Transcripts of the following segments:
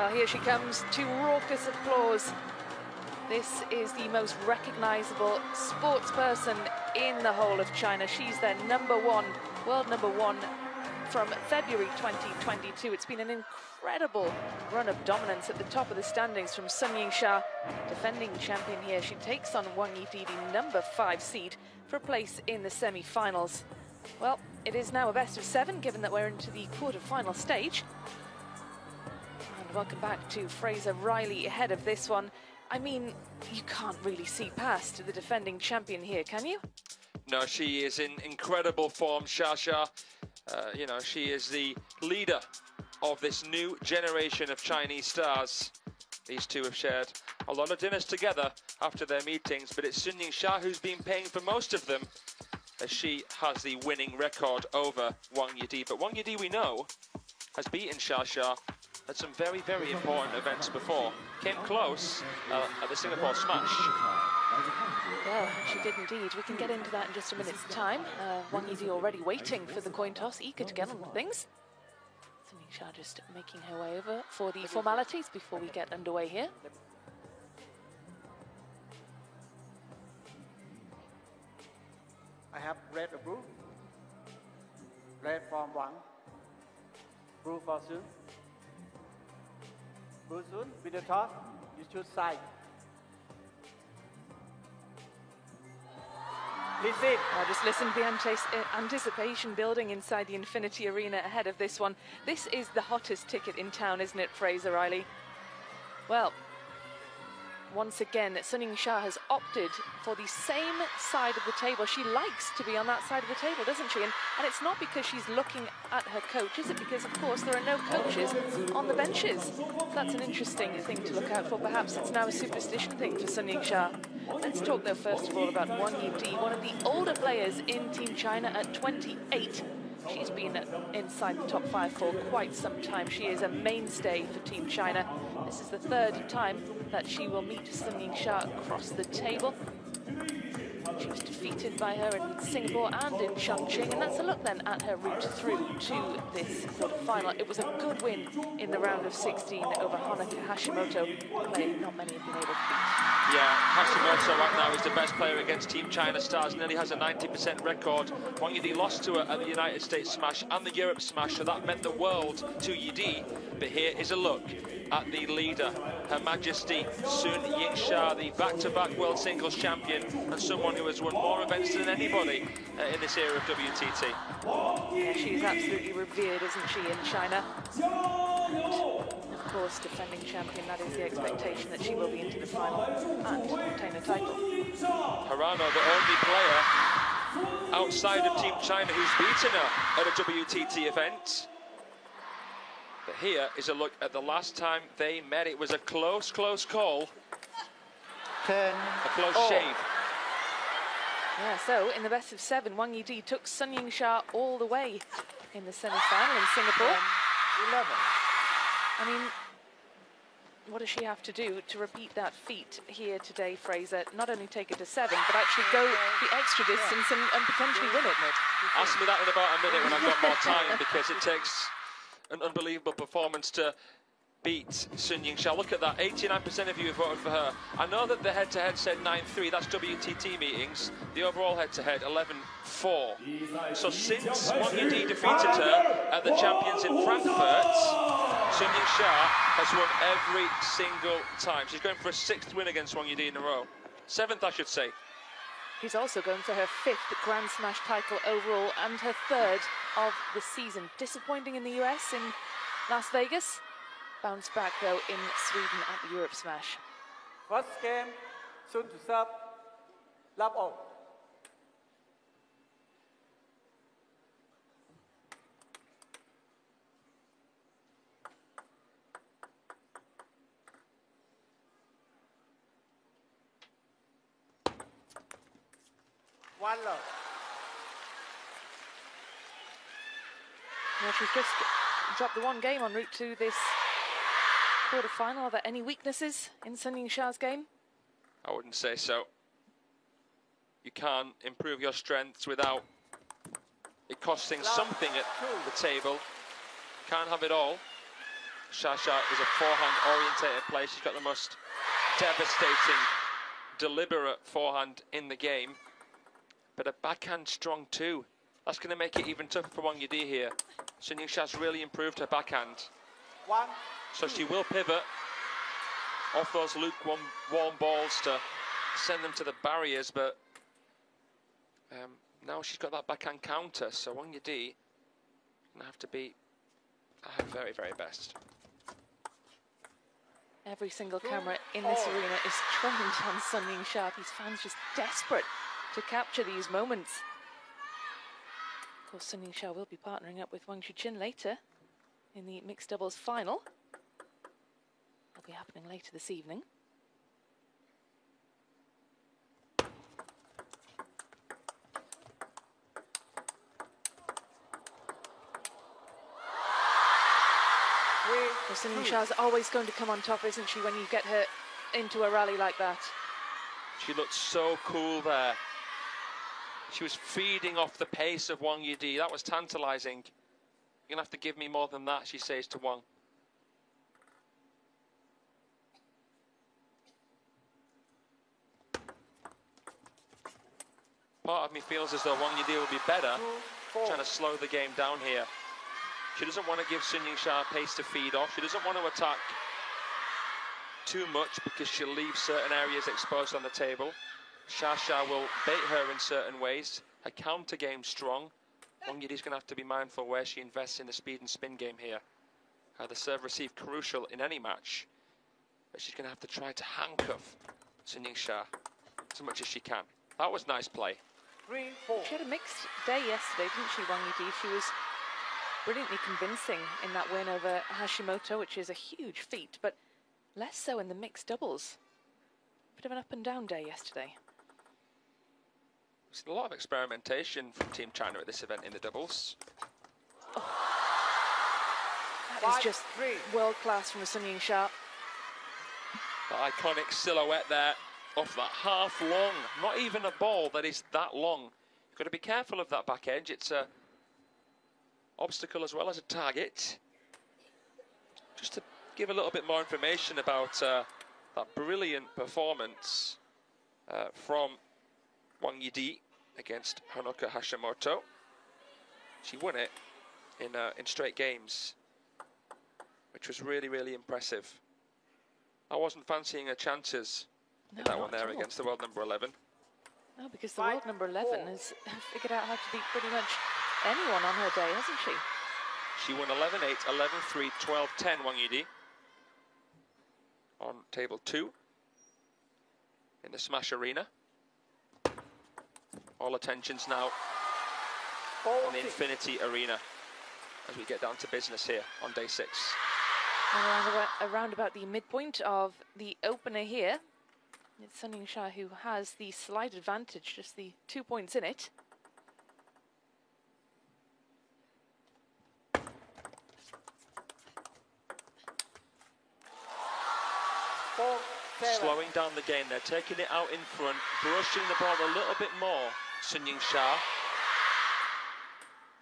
Well, here she comes to raucous applause. This is the most recognizable sports person in the whole of China. She's their #1, world #1 from February 2022. It's been an incredible run of dominance at the top of the standings from Sun Yingsha, defending champion here. She takes on Wang Yidi, the #5 seed, for a place in the semi-finals. Well, it is now a best-of-7, given that we're into the quarter-final stage. And welcome back to Fraser Riley ahead of this one. I mean, you can't really see past the defending champion here, can you? No, she is in incredible form, Xia. You know, she is the leader of this new generation of Chinese stars. These two have shared a lot of dinners together after their meetings, but it's Sun Yingsha who's been paying for most of them, as she has the winning record over Wang Yidi. But Wang Yidi, we know, has beaten Xia at some very, very important events before. Came close at the Singapore Smash. Well, she did indeed. We can get into that in just a minute's time. Wang Yidi already waiting for the coin toss, eager to get on with things. Sun Yingsha just making her way over for the formalities before we get underway here. I have red or blue. Red from Wang. Blue for Sun. Blue Sun, with the toss, you choose side. Listen. Just listen to the anticipation building inside the Infinity Arena ahead of this one. This is the hottest ticket in town, isn't it, Fraser Riley? Well, once again, Sun Yingsha has opted for the same side of the table. She likes to be on that side of the table, doesn't she? And it's not because she's looking at her coach, is it? Because, of course, there are no coaches on the benches. That's an interesting thing to look out for. Perhaps it's now a superstition thing for Sun Yingsha. Let's talk, though, first of all, about Wang Yidi, one of the older players in Team China at 28. She's been inside the top 5 for quite some time. She is a mainstay for Team China. This is the 3rd time that she will meet Sun Yingsha across the table. She was defeated by her in Singapore and in Chongqing, and that's a look then at her route through to this quarter-final. It was a good win in the round of 16 over Honoka Hashimoto, a player not many have been able to beat. Yeah, Hashimoto right now is the best player against Team China stars, nearly has a 90% record. Wang Yidi lost to her at the United States Smash and the Europe Smash, so that meant the world to Yidi. But here is a look at the leader, Her Majesty Sun Yingsha, the back-to-back world singles champion and someone who has won more events than anybody in this era of WTT. Yeah, she's absolutely revered, isn't she, in China? And of course, defending champion, that is the expectation that she will be into the final and obtain a title. Hirano, the only player outside of Team China who's beaten her at a WTT event. But here is a look at the last time they met. It was a close call. 10. A close shave. Yeah, so in the best-of-7, Wang Yidi took Sun Yingsha all the way in the semi-final in Singapore. 11. I mean, what does she have to do to repeat that feat here today, Fraser? Not only take it to 7, but actually go the extra distance and potentially win it. Ask me that in about a minute when I've got more time, because it takes an unbelievable performance to beat Sun Yingsha. Look at that, 89% of you have voted for her. I know that the head-to-head said 9-3, that's WTT meetings. The overall head-to-head, 11-4. So since Wang Yidi defeated her at the Champions in Frankfurt, Sun Yingsha has won every single time. She's going for a 6th win against Wang Yidi in a row. 7th, I should say. She's also going for her 5th Grand Smash title overall and her 3rd of the season. Disappointing in the US, in Las Vegas. Bounced back, though, in Sweden at the Europe Smash. First game, Sun to serve. Love all. One love. Now, she's just dropped the 1 game en route to this quarter-final. Are there any weaknesses in Sun Yingsha's game? I wouldn't say so. You can't improve your strengths without it costing something at the table. Can't have it all. Shasha is a forehand-orientated player. She's got the most devastating, deliberate forehand in the game. But a backhand strong too. That's going to make it even tougher for Wang Yidi here. So Yingsha's really improved her backhand. So she will pivot off those lukewarm warm balls to send them to the barriers, but now she's got that backhand counter, so Wang Yidi going to have to be at her very, very best. Every single camera in this arena is trained on Sun Yingsha. These fans just desperate to capture these moments. Of course, Sun Yingsha will be partnering up with Wang Chuqin later in the mixed doubles final. Will be happening later this evening. Well, Sun Yingsha's always going to come on top, isn't she, when you get her into a rally like that? She looked so cool there. She was feeding off the pace of Wang Yidi. That was tantalising. You're going to have to give me more than that, she says to Wang. Part of me feels as though Wang Yidi will be better trying to slow the game down here. She doesn't want to give Sun Yingsha pace to feed off. She doesn't want to attack too much because she'll leave certain areas exposed on the table. Shasha will bait her in certain ways. Her counter game's strong. Wang Yidi's going to have to be mindful where she invests in the speed and spin game here. The serve receive crucial in any match, but she's going to have to try to handcuff Sun Yingsha as much as she can. That was nice play. 3-4. She had a mixed day yesterday, didn't she, Wang Yidi? She was brilliantly convincing in that win over Hashimoto, which is a huge feat, but less so in the mixed doubles. Bit of an up and down day yesterday. We've seen a lot of experimentation from Team China at this event in the doubles. Oh. That is just world class from Sun Yingsha. The iconic silhouette there off that half long, not even a ball that is that long. You've got to be careful of that back edge. It's a obstacle as well as a target. Just to give a little bit more information about that brilliant performance from Wang Yidi against Honoka Hashimoto. She won it in straight games, which was really, really impressive. I wasn't fancying her chances in that one there against the world number 11. No, because the world number 11 has figured out how to beat pretty much anyone on her day, hasn't she? She won 11-8, 11-3, 12-10, Wang Yidi. On table 2 in the Smash Arena. All attention's now on the Infinity Arena as we get down to business here on day 6. And around about the midpoint of the opener here, it's Sun Yingsha who has the slight advantage, just the 2 points in it. Slowing down the game, they're taking it out in front, brushing the ball a little bit more, Sun Yingsha.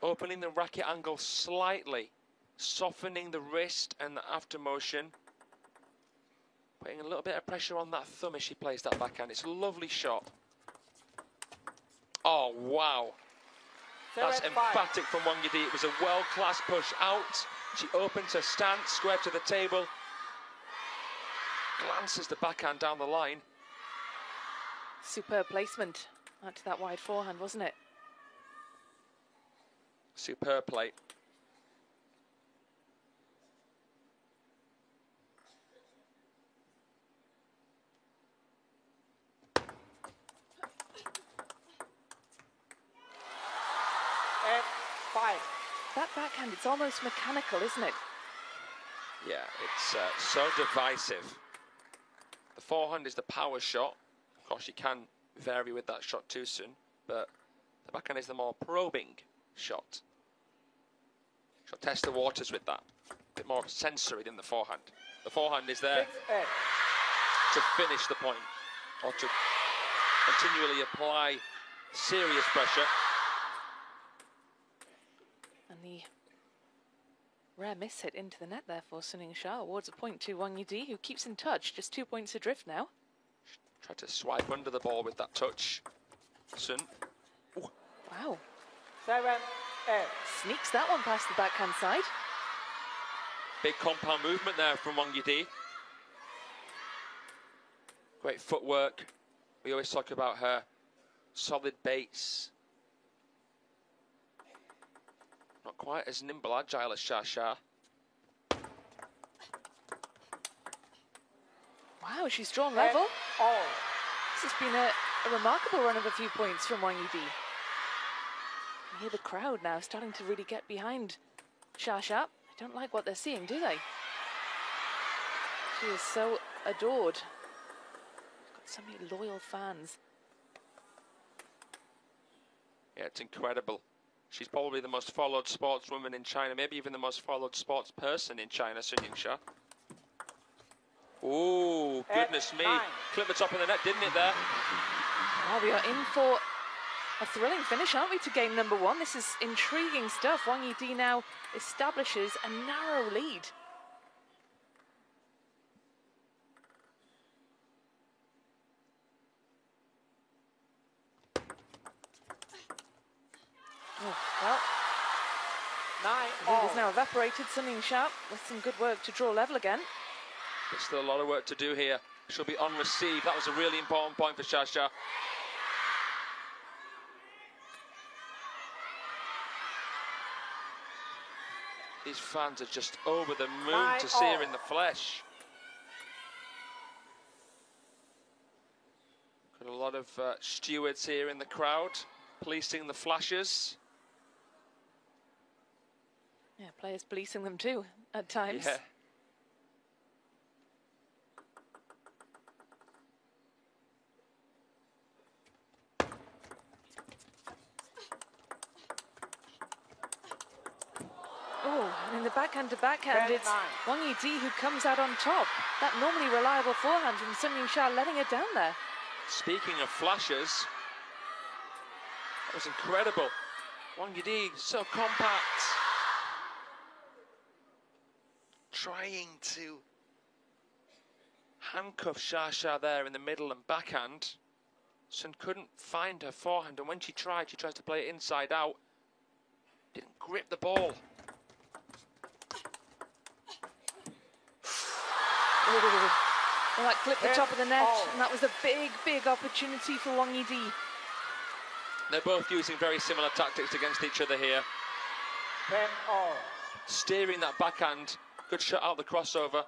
Opening the racket angle slightly, softening the wrist and the after motion. Putting a little bit of pressure on that thumb as she plays that backhand. It's a lovely shot. Oh, wow. That's emphatic from Wang Yidi. It was a world-class push out. She opens her stance, square to the table. Glances the backhand down the line. Superb placement out to that wide forehand, wasn't it? Superb play. That backhand, it's almost mechanical, isn't it? Yeah, it's so divisive. The forehand is the power shot. Of course, you can vary with that shot too soon, but the backhand is the more probing shot. She'll test the waters with that. A bit more sensory than the forehand. The forehand is there to finish the point, or to continually apply serious pressure. And the Rare miss hit into the net there for Sun Yingsha. Awards a point to Wang Yidi, who keeps in touch. Just 2 points adrift now. Tried to swipe under the ball with that touch. Sun. Ooh. Wow. 7-8. Sneaks that one past the backhand side. Big compound movement there from Wang Yidi. Great footwork. We always talk about her solid base. Not quite as nimble, agile as Xia. Wow, she's drawn level. All. This has been a remarkable run of a few points from Wang Yidi. You hear the crowd now starting to really get behind Xia. They don't like what they're seeing, do they? She is so adored. She's got so many loyal fans. Yeah, it's incredible. She's probably the most followed sportswoman in China, maybe even the most followed sports person in China, Sun Yingsha. Oh, goodness me. Clipped the top of the net, didn't it there? Well, we are in for a thrilling finish, aren't we, to game number 1? This is intriguing stuff. Wang Yidi now establishes a narrow lead. Oh, well, 9 the lead all. is now evaporated. Sun Yingsha with some good work to draw level again. There's still a lot of work to do here. She'll be on receive. That was a really important point for Xia. These fans are just over the moon to see her in the flesh. Got a lot of stewards here in the crowd, policing the flashes. Yeah, players policing them too, at times. Yeah. Oh, and in the backhand to backhand, it's Wang Yidi who comes out on top. That normally reliable forehand from Sun Yingsha letting it down there. Speaking of flashes, that was incredible. Wang Yidi, so compact. Trying to handcuff Xia there in the middle and backhand. Sun couldn't find her forehand, and when she tries to play it inside out. Didn't grip the ball. Well, that clipped the top of the net, and that was a big, big opportunity for Wang Yidi. They're both using very similar tactics against each other here. 10 all. Steering that backhand, good shot out the crossover.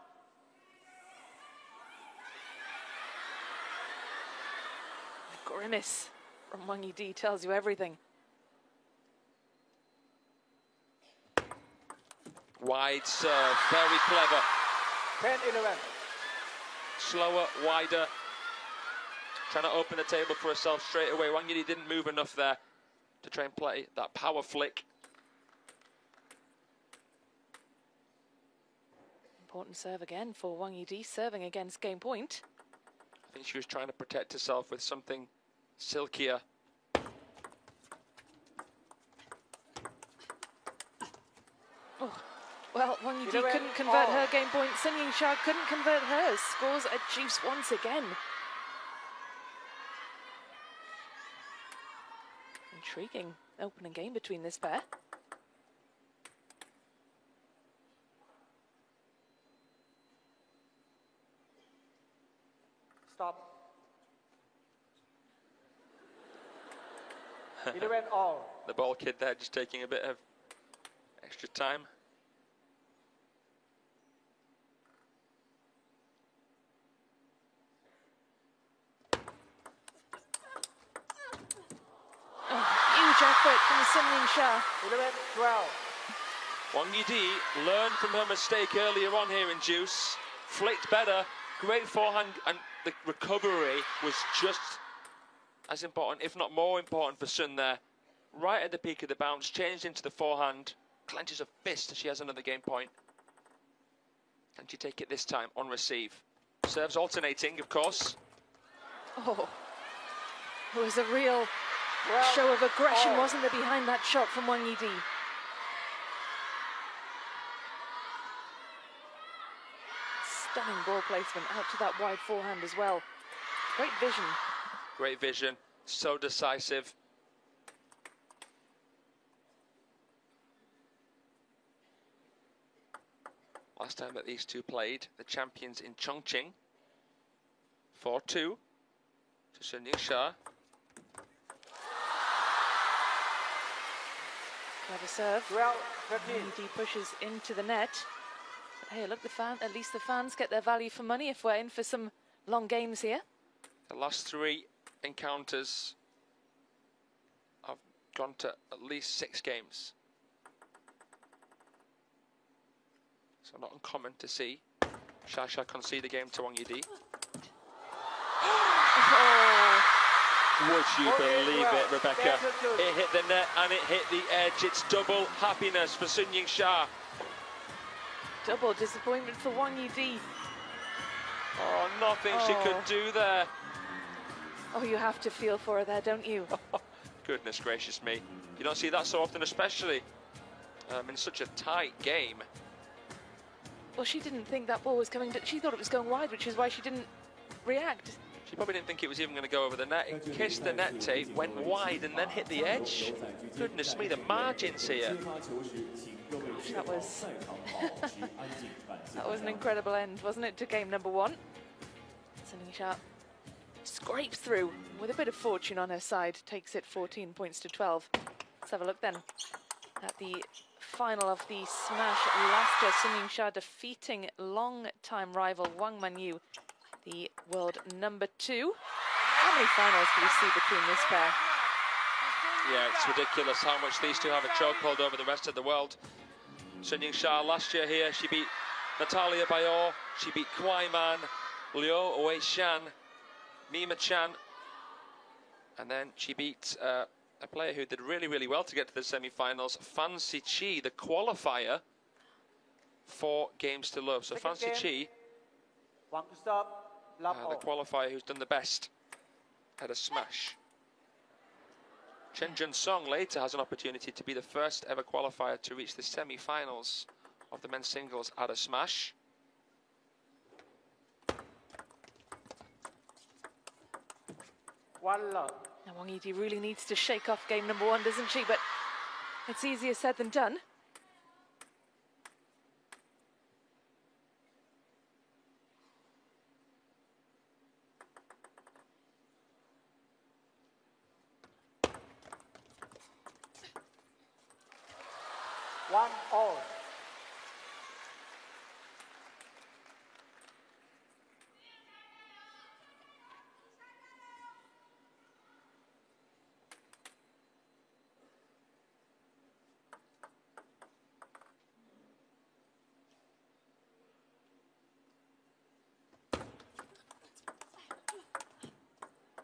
The grimace from Wang Yidi tells you everything. Wide serve, very clever. 10-11. Slower, wider. Trying to open the table for herself straight away. Wang Yidi didn't move enough there to try and play that power flick. Important serve again for Wang Yidi, serving against game point. I think she was trying to protect herself with something silkier. Oh. Well, Wang Yidi couldn't convert her game point. Sun Yingsha couldn't convert hers. Scores a juice once again. Intriguing opening game between this pair. Stop. 11 all. The ball kid there just taking a bit of extra time. Effort from Sun Yingsha. 11-12. Wang Yidi learned from her mistake earlier on here in juice. Flicked better. Great forehand, and the recovery was just as important, if not more important, for Sun there. Right at the peak of the bounce, changed into the forehand, clenches a fist. She has another game point. Can she take it this time on receive? Serves alternating, of course. Oh, it was a real show of aggression, wasn't there, behind that shot from Wang Yidi? Stunning ball placement out to that wide forehand as well. Great vision. Great vision, so decisive. Last time that these two played, the champions in Chongqing. 4-2 to Yingsha. Clever serve. Well, Yidi pushes into the net. But hey, look, at least the fans get their value for money if we're in for some long games here. The last 3 encounters have gone to at least 6 games. So not uncommon to see Shasha concede the game to Wang Yidi. Oh. Would you believe it, Rebecca? It hit the net and it hit the edge. It's double happiness for Sun Yingsha. Double disappointment for Wang Yidi. Oh, nothing she could do there. Oh, you have to feel for her there, don't you? Goodness gracious me. You don't see that so often, especially in such a tight game. Well, she didn't think that ball was coming. She thought it was going wide, which is why she didn't react. She probably didn't think it was even going to go over the net. It kissed the net tape, went wide, and then hit the edge. Goodness me, the margins here. Gosh, that was that was an incredible end, wasn't it, to game number 1? Sun Yingsha scrapes through with a bit of fortune on her side, takes it 14 points to 12. Let's have a look then at the final of the smash last year. Sun Yingsha defeating long-time rival Wang Manyu, the world number 2. How many finals do we see between this pair? Yeah, it's ridiculous how much these two have a chokehold over the rest of the world. Sun Yingsha last year here, she beat Natalia Bayor, she beat Kwai Man, Liu Weishan, Mima Chan, and then she beat a player who did really, really well to get to the semi-finals, Fan Siqi, the qualifier, 4 games to love. So Fan Siqi, the qualifier who's done the best at a smash. Chen Jun-song later has an opportunity to be the first ever qualifier to reach the semi-finals of the men's singles at a smash. Now Wang Yidi really needs to shake off game number 1, doesn't she? But it's easier said than done. One all.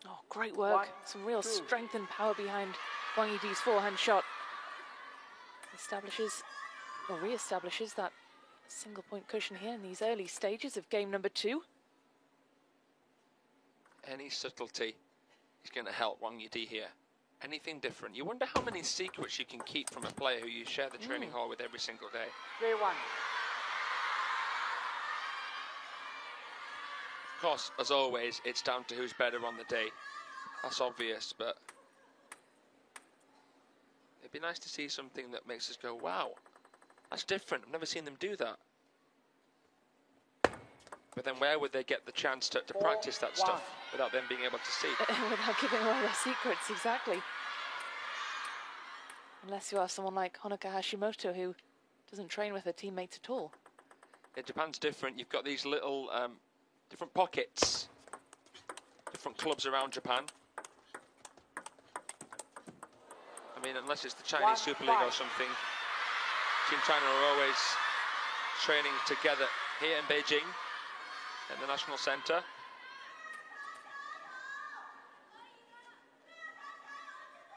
Oh, great work. Some real strength and power behind Wang Yidi's forehand shot. Establishes, or re-establishes, that single point cushion here in these early stages of game number 2. Any subtlety is going to help Wang Yidi here. Anything different. You wonder how many secrets you can keep from a player who you share the training hall with every single day. 3-1. Of course, as always, it's down to who's better on the day. That's obvious, but it'd be nice to see something that makes us go, wow, that's different. I've never seen them do that. But then where would they get the chance to practice that stuff without them being able to see? Without giving away their secrets, exactly. Unless you are someone like Honoka Hashimoto, who doesn't train with her teammates at all. Yeah, Japan's different. You've got these little different pockets, different clubs around Japan. I mean, unless it's the Chinese Super League or something, Team China are always training together here in Beijing, at the National Centre.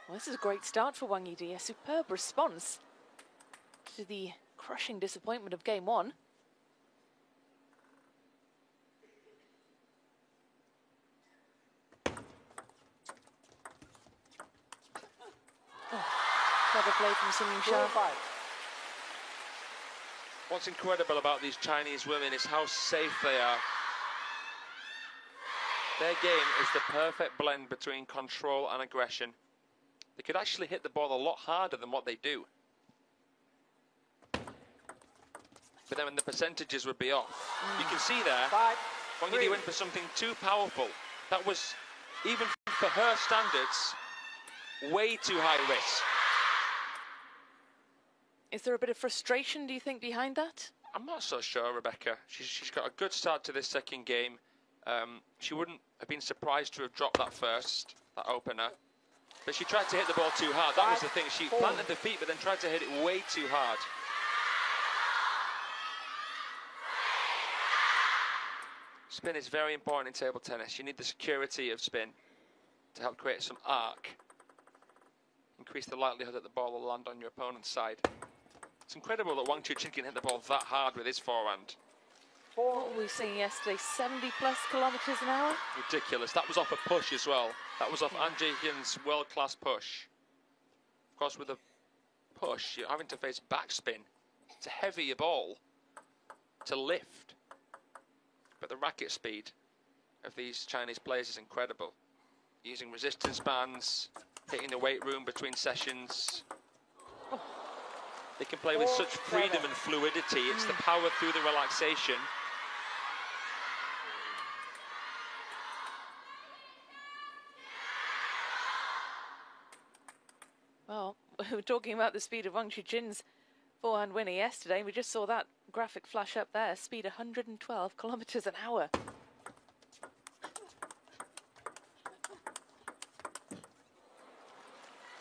Well, this is a great start for Wang Yidi, a superb response to the crushing disappointment of game 1. Clever play from Sun Yingsha. What's incredible about these Chinese women is how safe they are. Their game is the perfect blend between control and aggression. They could actually hit the ball a lot harder than what they do. But then the percentages would be off. You can see there, Wang Yidi went for something too powerful. That was, even for her standards, way too high risk. Is there a bit of frustration, do you think, behind that? I'm not so sure, Rebecca. She's got a good start to this second game. She wouldn't have been surprised to have dropped that first, that opener. But she tried to hit the ball too hard. That was the thing. She planted the feet, but then tried to hit it way too hard. Spin is very important in table tennis. You need the security of spin to help create some arc. Increase the likelihood that the ball will land on your opponent's side. It's incredible that Wang Chuqin can hit the ball that hard with his forehand. What were we seeing yesterday? 70+ kilometers an hour? Ridiculous. That was off a push as well. That was off An Jae-hyun's world-class push. Of course, with a push, you're having to face backspin. It's a heavier ball to lift. But the racket speed of these Chinese players is incredible. Using resistance bands, hitting the weight room between sessions. They can play with such freedom and fluidity. It's the power through the relaxation. Well, we were talking about the speed of Wang Chuqin's forehand winner yesterday. We just saw that graphic flash up there. Speed 112 kilometers an hour.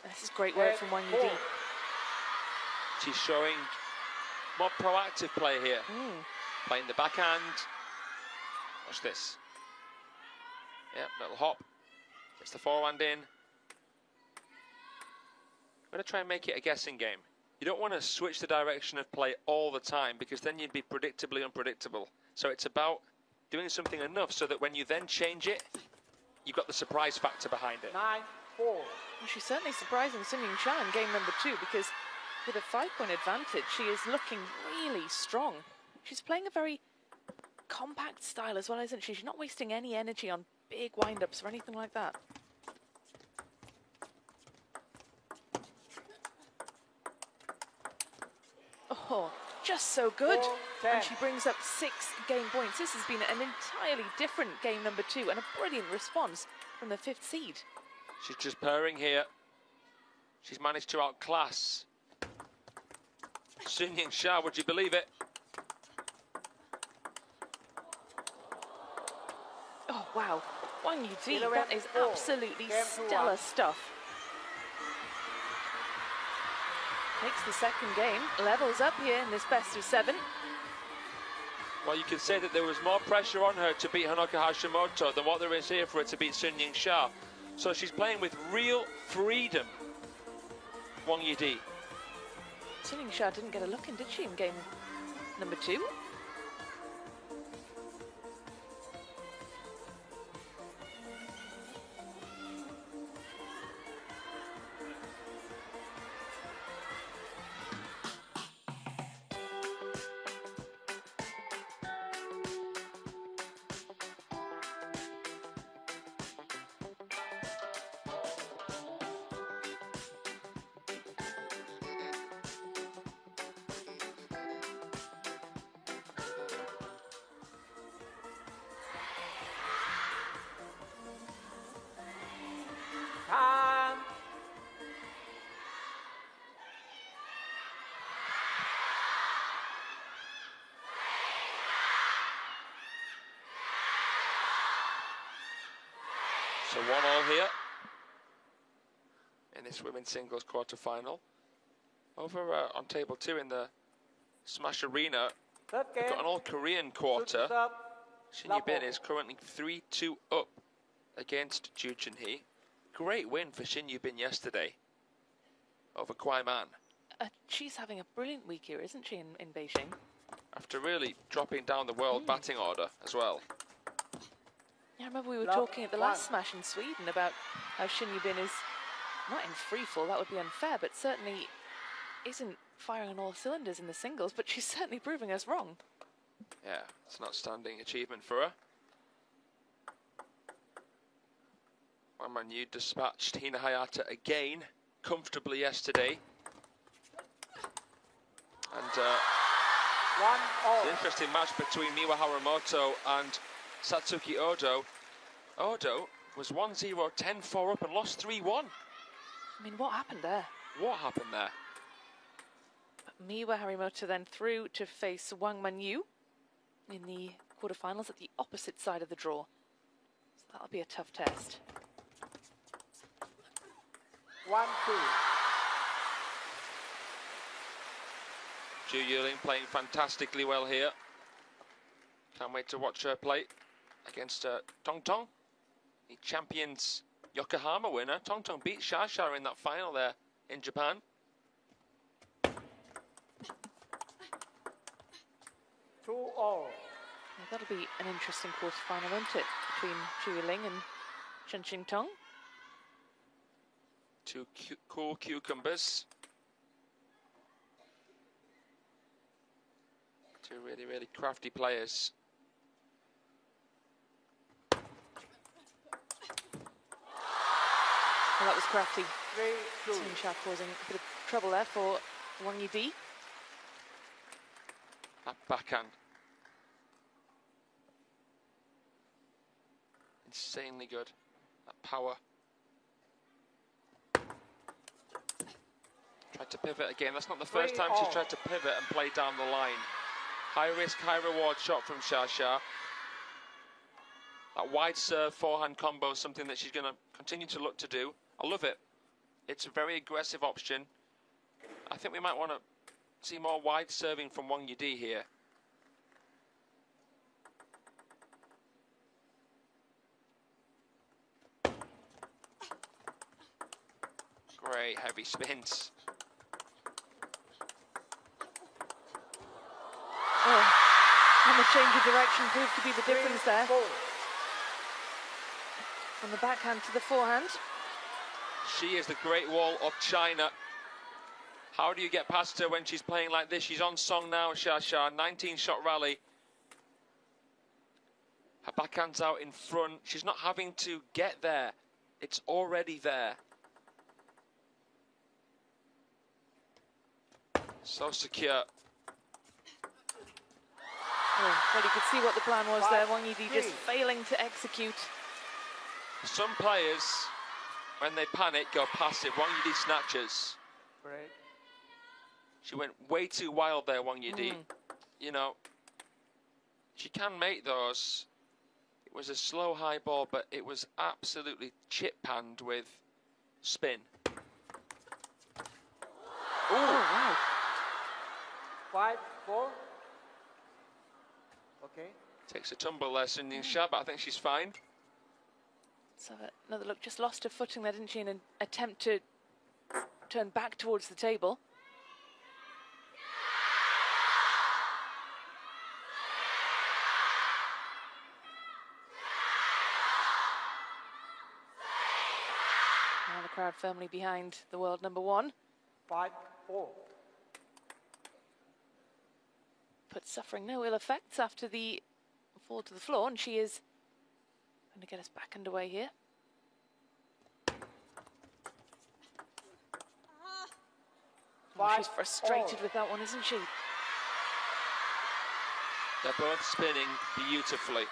This is great work from Wang Yidi. She's showing more proactive play here. Playing the backhand. Watch this. Yep, little hop. Gets the forehand in. I'm going to try and make it a guessing game. You don't want to switch the direction of play all the time because then you'd be predictably unpredictable. So it's about doing something enough so that when you then change it, you've got the surprise factor behind it. 9-4. Well, she's certainly surprising Sun Yingsha in game number 2 because with a 5-point advantage, she is looking really strong. She's playing a very compact style as well, isn't she? She's not wasting any energy on big wind-ups or anything like that. Oh, just so good. And she brings up 6 game points. This has been an entirely different game number 2 and a brilliant response from the 5th seed. She's just purring here. She's managed to outclass Sun Yingsha, would you believe it? Oh, wow. Wang Yidi, that is absolutely stellar stuff. Takes the second game, levels up here in this best of 7. Well, you can say that there was more pressure on her to beat Honoka Hashimoto than what there is here for her to beat Sun Yingsha. So she's playing with real freedom, Wang Yidi. Sun Yingsha didn't get a look in, did she, in game number 2? Time. So 1-1 here in this women's singles quarter-final. Over on table 2 in the Smash Arena, Third we've game. got an all-Korean quarter. Serve. Shin Yibin is currently 3-2 up against Ju Chun-hee. Great win for Shin Yibin yesterday over Kwai Man. She's having a brilliant week here, isn't she, in Beijing? After really dropping down the world batting order as well. Yeah, I remember we were talking at the last Smash in Sweden about how Shin Yibin is not in free fall, that would be unfair, but certainly isn't firing on all cylinders in the singles, but she's certainly proving us wrong. Yeah, it's an outstanding achievement for her. Wang Yu dispatched Hina Hayata again comfortably yesterday. And it's an interesting match between Miwa Haramoto and Satsuki Odo. Odo was 1-0, 10-4 up and lost 3-1. I mean, what happened there? What happened there? Miwa Haramoto then through to face Wang Yu in the quarterfinals at the opposite side of the draw. So that'll be a tough test. 1-2. Zhu Yuling playing fantastically well here. Can't wait to watch her play against Tong Tong, the champions Yokohama winner. Tong Tong beat Shasha in that final there in Japan. 2-all. Yeah, that'll be an interesting quarterfinal, won't it? Between Zhu Yuling and Shen Xingtong. Two cool cucumbers. Two really, really crafty players. Well, that was crafty. 3-2. Yingsha causing a bit of trouble there for Wang Yidi. That backhand. Insanely good. That power. Tried to pivot again. That's not the first time she's tried to pivot and play down the line. High risk, high reward shot from Shasha. That wide serve forehand combo is something that she's going to continue to look to do. I love it. It's a very aggressive option. I think we might want to see more wide serving from Wang Yidi here. Great heavy spins. Oh, and the change of direction proved to be the difference there. From the backhand to the forehand. She is the Great Wall of China. How do you get past her when she's playing like this? She's on song now, Shasha. 19-shot rally. Her backhand's out in front. She's not having to get there. It's already there. So secure. Oh, well, you could see what the plan was there. Wang Yidi just failing to execute. Some players, when they panic, go passive. Wang Yidi snatches. Great. She went way too wild there, Wang Yidi. You know, she can make those. It was a slow high ball, but it was absolutely chip-panned with spin. Oh, wow. 5-4. Okay. Takes a tumble there, Yingsha, but I think she's fine. So another look, just lost her footing there, didn't she, in an attempt to turn back towards the table. Now the crowd firmly behind the world number one. 5-4. But suffering no ill effects after the fall to the floor, and she is going to get us back underway here. Oh, she's frustrated with that one, isn't she? They're both spinning beautifully.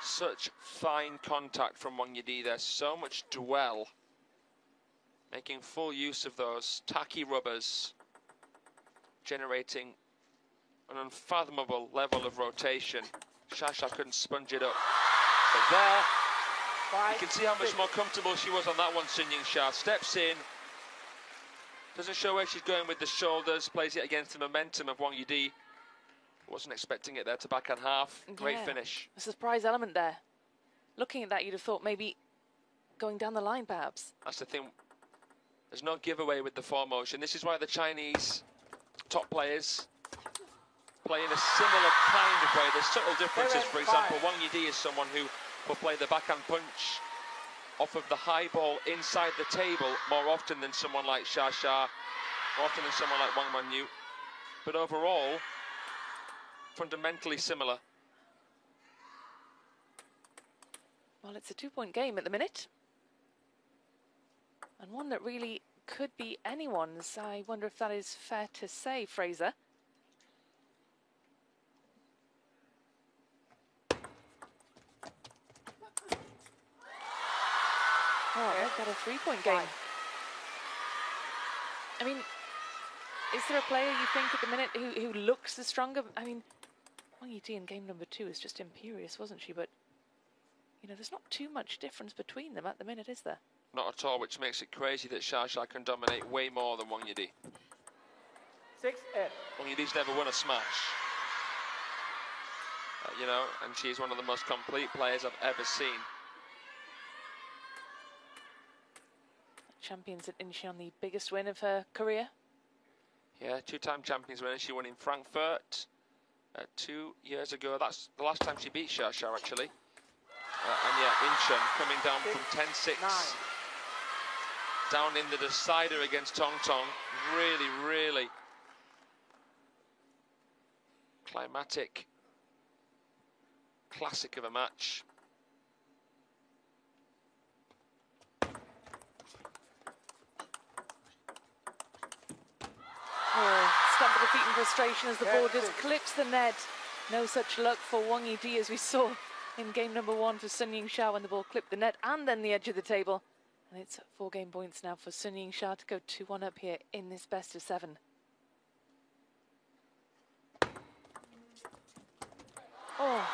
Such fine contact from Wang Yidi there, so much dwell. Making full use of those tacky rubbers, generating an unfathomable level of rotation. Shasha couldn't sponge it up. But there, you can see how much more comfortable she was on that one, Yingsha. Steps in, doesn't show where she's going with the shoulders, plays it against the momentum of Wang Yidi. Wasn't expecting it there to backhand half. Great finish. A surprise element there. Looking at that, you'd have thought maybe going down the line, perhaps. That's the thing. There's no giveaway with the foremotion. This is why the Chinese top players play in a similar kind of way. There's subtle differences. For example, Wang Yidi is someone who will play the backhand punch off of the high ball inside the table more often than someone like Shasha. more often than someone like Wang Manyu. But overall, fundamentally similar. Well, it's a 2-point game at the minute. And one that really could be anyone's. I wonder if that is fair to say, Fraser. Oh, they've got a 3-point game. I mean, is there a player you think at the minute who looks the stronger? I mean, Wang Yidi in game number 2 is just imperious, wasn't she? But, you know, there's not too much difference between them at the minute, is there? Not at all, which makes it crazy that Xia can dominate way more than Wang Yidi. 6-8. Wang Yidi's never won a smash. You know, and she's one of the most complete players I've ever seen. Champions at Yingsha on the biggest win of her career. Yeah, 2-time champions winner. She won in Frankfurt 2 years ago. That's the last time she beat Xia actually. And yeah, Yingsha coming down from 10-6. Down in the decider against Tong Tong. Really, really climatic, classic of a match. Oh, stump of defeat and frustration as the ball just clips the net. No such luck for Wang Yidi as we saw in game number 1 for Sun Yingsha when the ball clipped the net and then the edge of the table. And it's 4 game points now for Sun Yingsha to go 2-1 up here in this best of 7. Oh,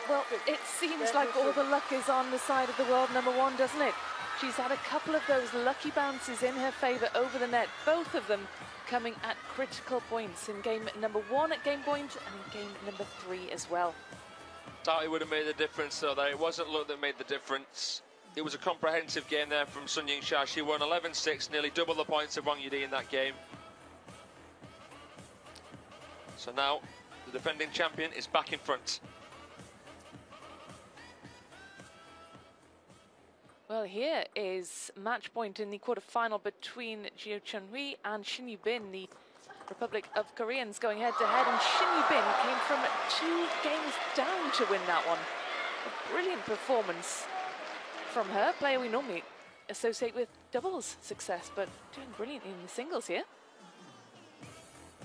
well, it seems like all the luck is on the side of the world number 1, doesn't it? She's had a couple of those lucky bounces in her favour over the net, both of them coming at critical points in game number 1 at game point and in game number 3 as well. Doubt it would have made the difference though. It wasn't luck that made the difference. It was a comprehensive game there from Sun Yingsha. She won 11-6, nearly double the points of Wang Yidi in that game. So now the defending champion is back in front. Well, here is match point in the quarter-final between Jiu Chunhui and Shin Yubin, the Republic of Koreans going head-to-head, and Shin Yubin came from 2 games down to win that one. A brilliant performance from her, player we normally associate with doubles success, but doing brilliantly in the singles here.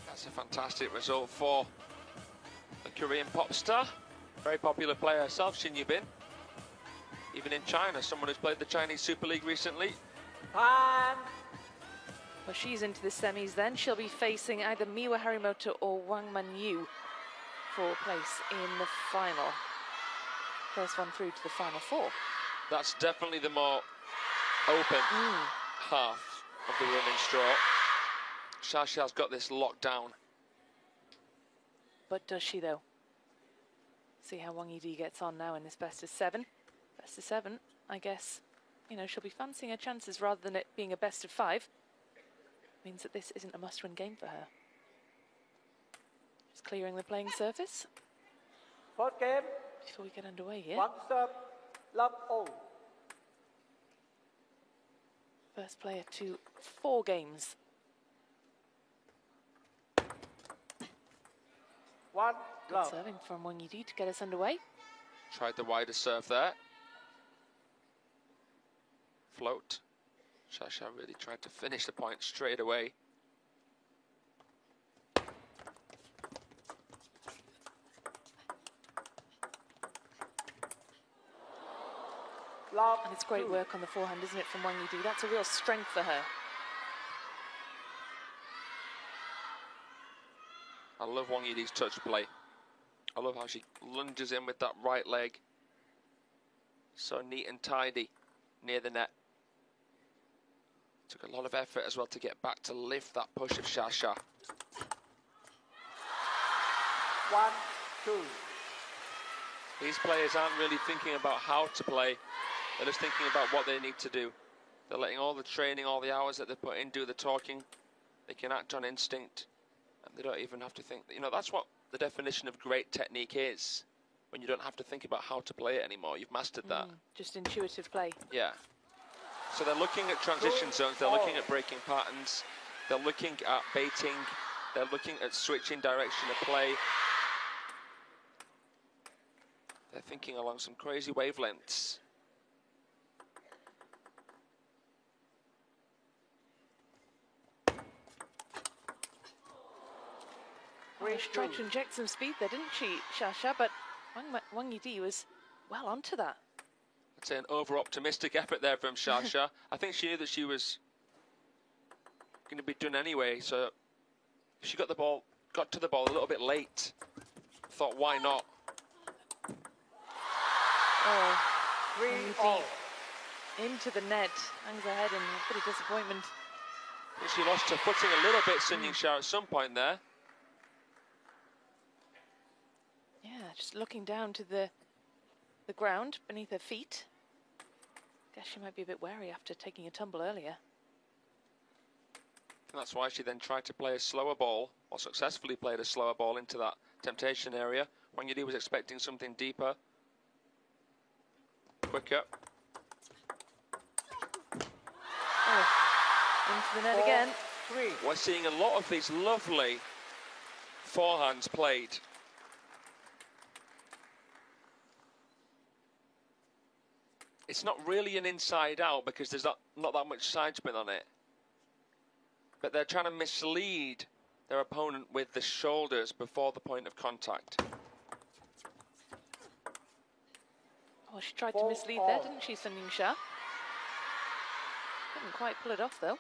That's a fantastic result for the Korean pop star. Very popular player herself, Shin Yubin. Even in China, someone who's played the Chinese Super League recently. Well, she's into the semis then. She'll be facing either Miwa Harimoto or Wang Manyu for place in the final. First one through to the final 4. That's definitely the more open half of the women's draw. Xiaxia's got this locked down. But does she, though? See how Wang Yidi gets on now in this best of 7. Best of 7, I guess, you know, she'll be fancying her chances rather than it being a best of 5. Means that this isn't a must-win game for her. Just clearing the playing surface. First game. Before we get underway here. 1 serve, love all. First player to 4 games. 1 Good love. serving from Wang Yidi to get us underway. Tried the wider serve there. Float. Xia really tried to finish the point straight away. Love And it's great 2. work on the forehand, isn't it, from Wang Yidi? That's a real strength for her. I love Wang Yidi's touch play. I love how she lunges in with that right leg. So neat and tidy near the net. Took a lot of effort as well to get back to lift that push of Xia. 1-2. These players aren't really thinking about how to play. They're just thinking about what they need to do. They're letting all the training, all the hours that they put in do the talking. They can act on instinct. And they don't even have to think. You know, that's what the definition of great technique is. When you don't have to think about how to play it anymore. You've mastered that. Just intuitive play. Yeah. So they're looking at transition zones. They're looking at breaking patterns. They're looking at baiting. They're looking at switching direction of play. They're thinking along some crazy wavelengths. She tried to inject some speed there, didn't she, Xia? But Wang Yidi was well onto that. I'd say an over-optimistic effort there from Xia. I think she knew that she was going to be done anyway, so she got to the ball a little bit late. Thought, why not? Oh, Yidi into the net, hangs her head in a bit of disappointment. I think she lost her footing a little bit, Yingsha, at some point there. Yeah, just looking down to the ground beneath her feet. Guess she might be a bit wary after taking a tumble earlier. And that's why she then tried to play a slower ball, or successfully played a slower ball into that temptation area. Wang Yidi was expecting something deeper, quicker. Oh, into the net again. We're seeing a lot of these lovely forehands played. It's not really an inside out because there's not that much side spin on it. But they're trying to mislead their opponent with the shoulders before the point of contact. Oh, she tried to mislead there, didn't she, Yingsha? Couldn't quite pull it off, though.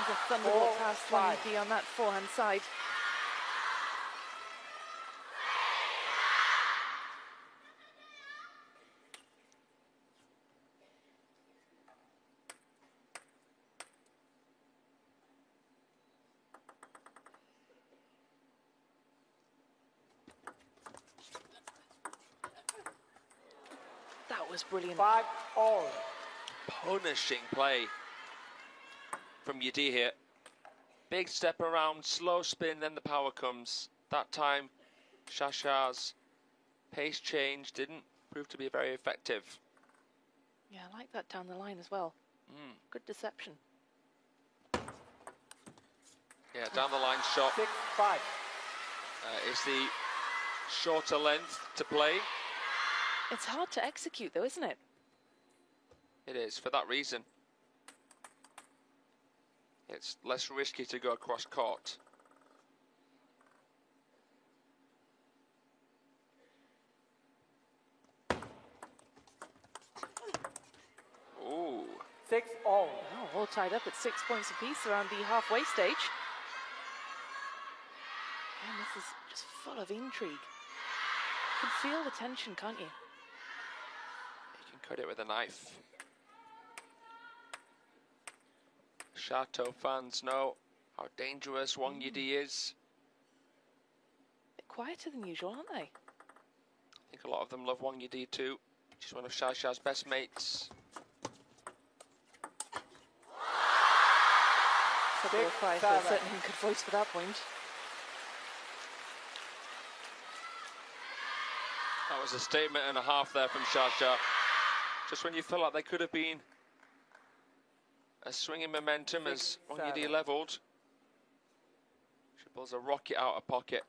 A thunderbolt past Wang Yidi on that forehand side. That was brilliant. 5-all. Punishing play from Yidi here. Big step around, slow spin, then the power comes. That time, Xia's pace change didn't prove to be very effective. Yeah, I like that down the line as well. Good deception. Yeah, down the line shot 6-5. is the shorter length to play. It's hard to execute though, isn't it? It is, for that reason. It's less risky to go across court. Ooh. 6-all. Oh, all tied up at 6 points apiece around the halfway stage. And this is just full of intrigue. You can feel the tension, can't you? You can cut it with a knife. Chateau fans know how dangerous Wang Yidi is. A bit quieter than usual, aren't they? I think a lot of them love Wang Yidi too. She's one of Xia's best mates. Several cries, there's certainly a good voice for that point. That was a statement and a half there from Xia. Just when you felt like they could have been a swinging momentum as Wang Yidi levelled. She pulls a rocket out of pocket.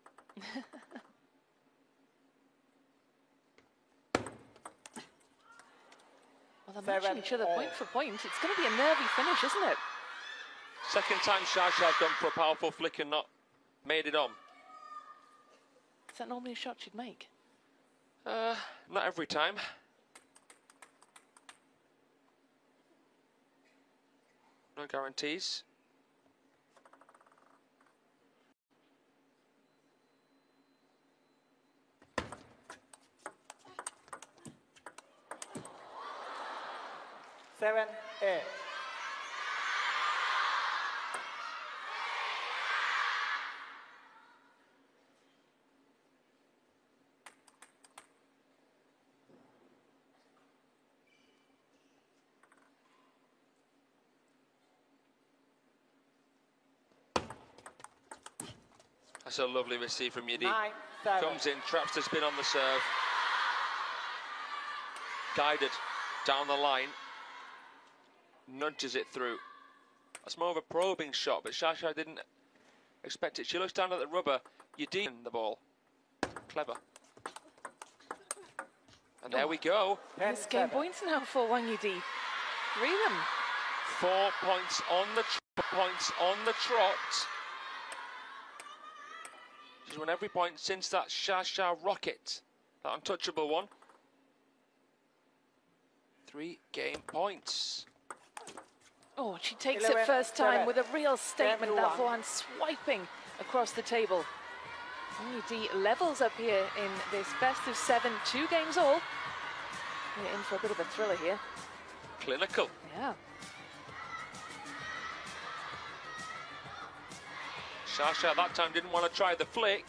Well, they're matching each other point for point. It's going to be a nervy finish, isn't it? Second time Xia's gone for a powerful flick and not made it on. Is that normally a shot she'd make? Not every time. No guarantees. Seven, 8. That's a lovely receive from Yidi. 9-7. Comes in, traps the spin on the serve. Guided down the line. Nudges it through. That's more of a probing shot, but Shasha didn't expect it. She looks down at the rubber. Yidi in the ball. Clever. And there we go. It's game points now for Wang Yidi. 3 of them. 4 points on the trot. She's won every point since that Shasha rocket, that untouchable one. 3 game points. Oh, she takes 11, it first time 7. with a real statement. That 10-1. forehand swiping across the table. Wang Yidi levels up here in this best of 7, 2 games all. We're in for a bit of a thriller here. Clinical. Yeah. Shasha that time didn't want to try the flick.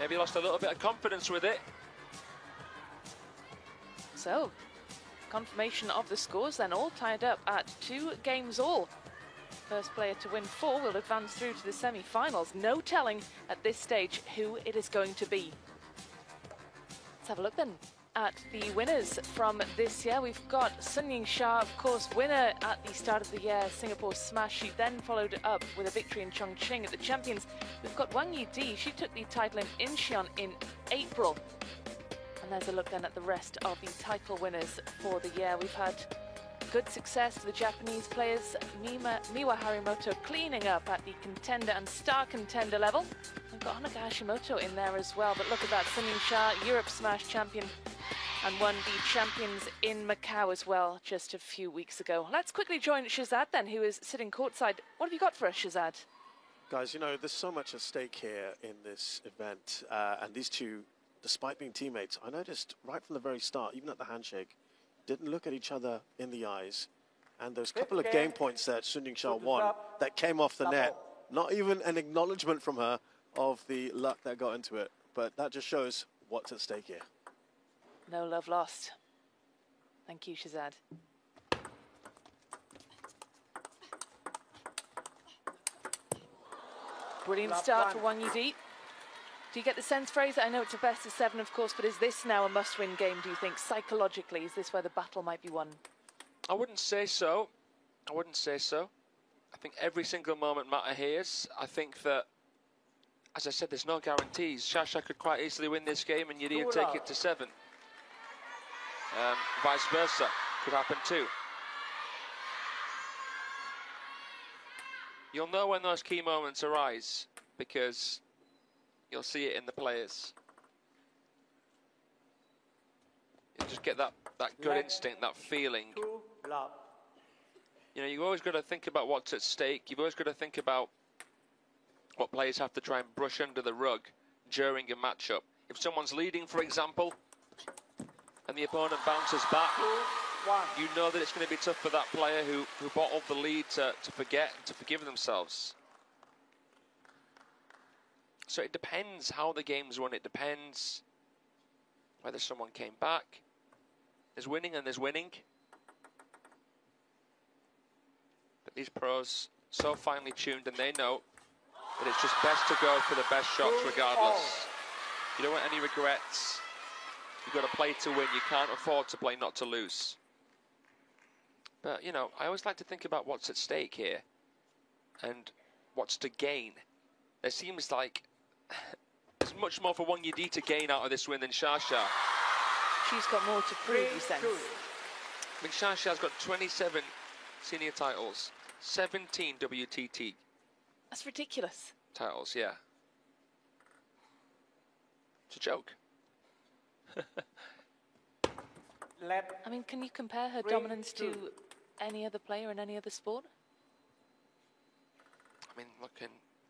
Maybe lost a little bit of confidence with it. So, confirmation of the scores then, all tied up at 2 games all. First player to win 4 will advance through to the semi-finals. No telling at this stage who it is going to be. Let's have a look then at the winners from this year. We've got Yingsha, of course, winner at the start of the year, Singapore Smash. She then followed up with a victory in Chongqing at the Champions. We've got Wang Yidi. She took the title in Incheon in April. And there's a look then at the rest of the title winners for the year. We've had good success for the Japanese players. Miwa Harimoto cleaning up at the contender and star contender level. We've got Honoka Hashimoto in there as well. But look at that, Yingsha, Europe Smash champion, and won the Champions in Macau as well just a few weeks ago. Let's quickly join Shazad then, who is sitting courtside. What have you got for us, Shazad? Guys, you know, there's so much at stake here in this event. And these two, despite being teammates, I noticed right from the very start, even at the handshake, didn't look at each other in the eyes. And those couple of game points that Yingsha won that came off the net, not even an acknowledgement from her of the luck that got into it. But that just shows what's at stake here. No love lost. Thank you, Shazad. Brilliant start for Wang Yidi. Do you get the sense, Fraser? I know it's a best of 7, of course, but is this now a must-win game, do you think, psychologically? Is this where the battle might be won? I wouldn't say so. I wouldn't say so. I think every single moment matters here. I think that, as I said, there's no guarantees. Shasha could quite easily win this game and Yidi would take it to 7. Vice versa could happen too. You'll know when those key moments arise because you'll see it in the players. You just get that gut instinct, that feeling. You know, you've always got to think about what's at stake. You've always got to think about what players have to try and brush under the rug during a matchup. If someone's leading, for example, and the opponent bounces back, you know that it's going to be tough for that player who bottled the lead to forget and to forgive themselves. So it depends how the game's won. It depends whether someone came back. There's winning and there's winning. But these pros, so finely tuned, and they know that it's just best to go for the best shots regardless. You don't want any regrets. You've got to play to win. You can't afford to play not to lose. But, you know, I always like to think about what's at stake here and what's to gain. There seems like there's much more for Wang Yidi to gain out of this win than Shasha. She's got more to prove, you sense. I mean, Shasha's got 27 senior titles, 17 WTT. That's ridiculous. Titles, yeah. It's a joke. I mean, can you compare her dominance to any other player in any other sport? I mean,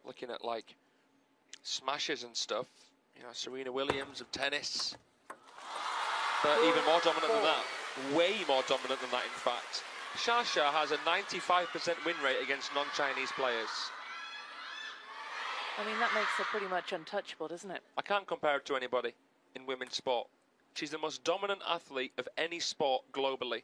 looking at like smashes and stuff, you know, Serena Williams of tennis, but even more dominant than that, way more dominant than that, in fact. Shasha has a 95% win rate against non-Chinese players. I mean, that makes her pretty much untouchable, doesn't it? I can't compare her to anybody in women's sport. She's the most dominant athlete of any sport globally.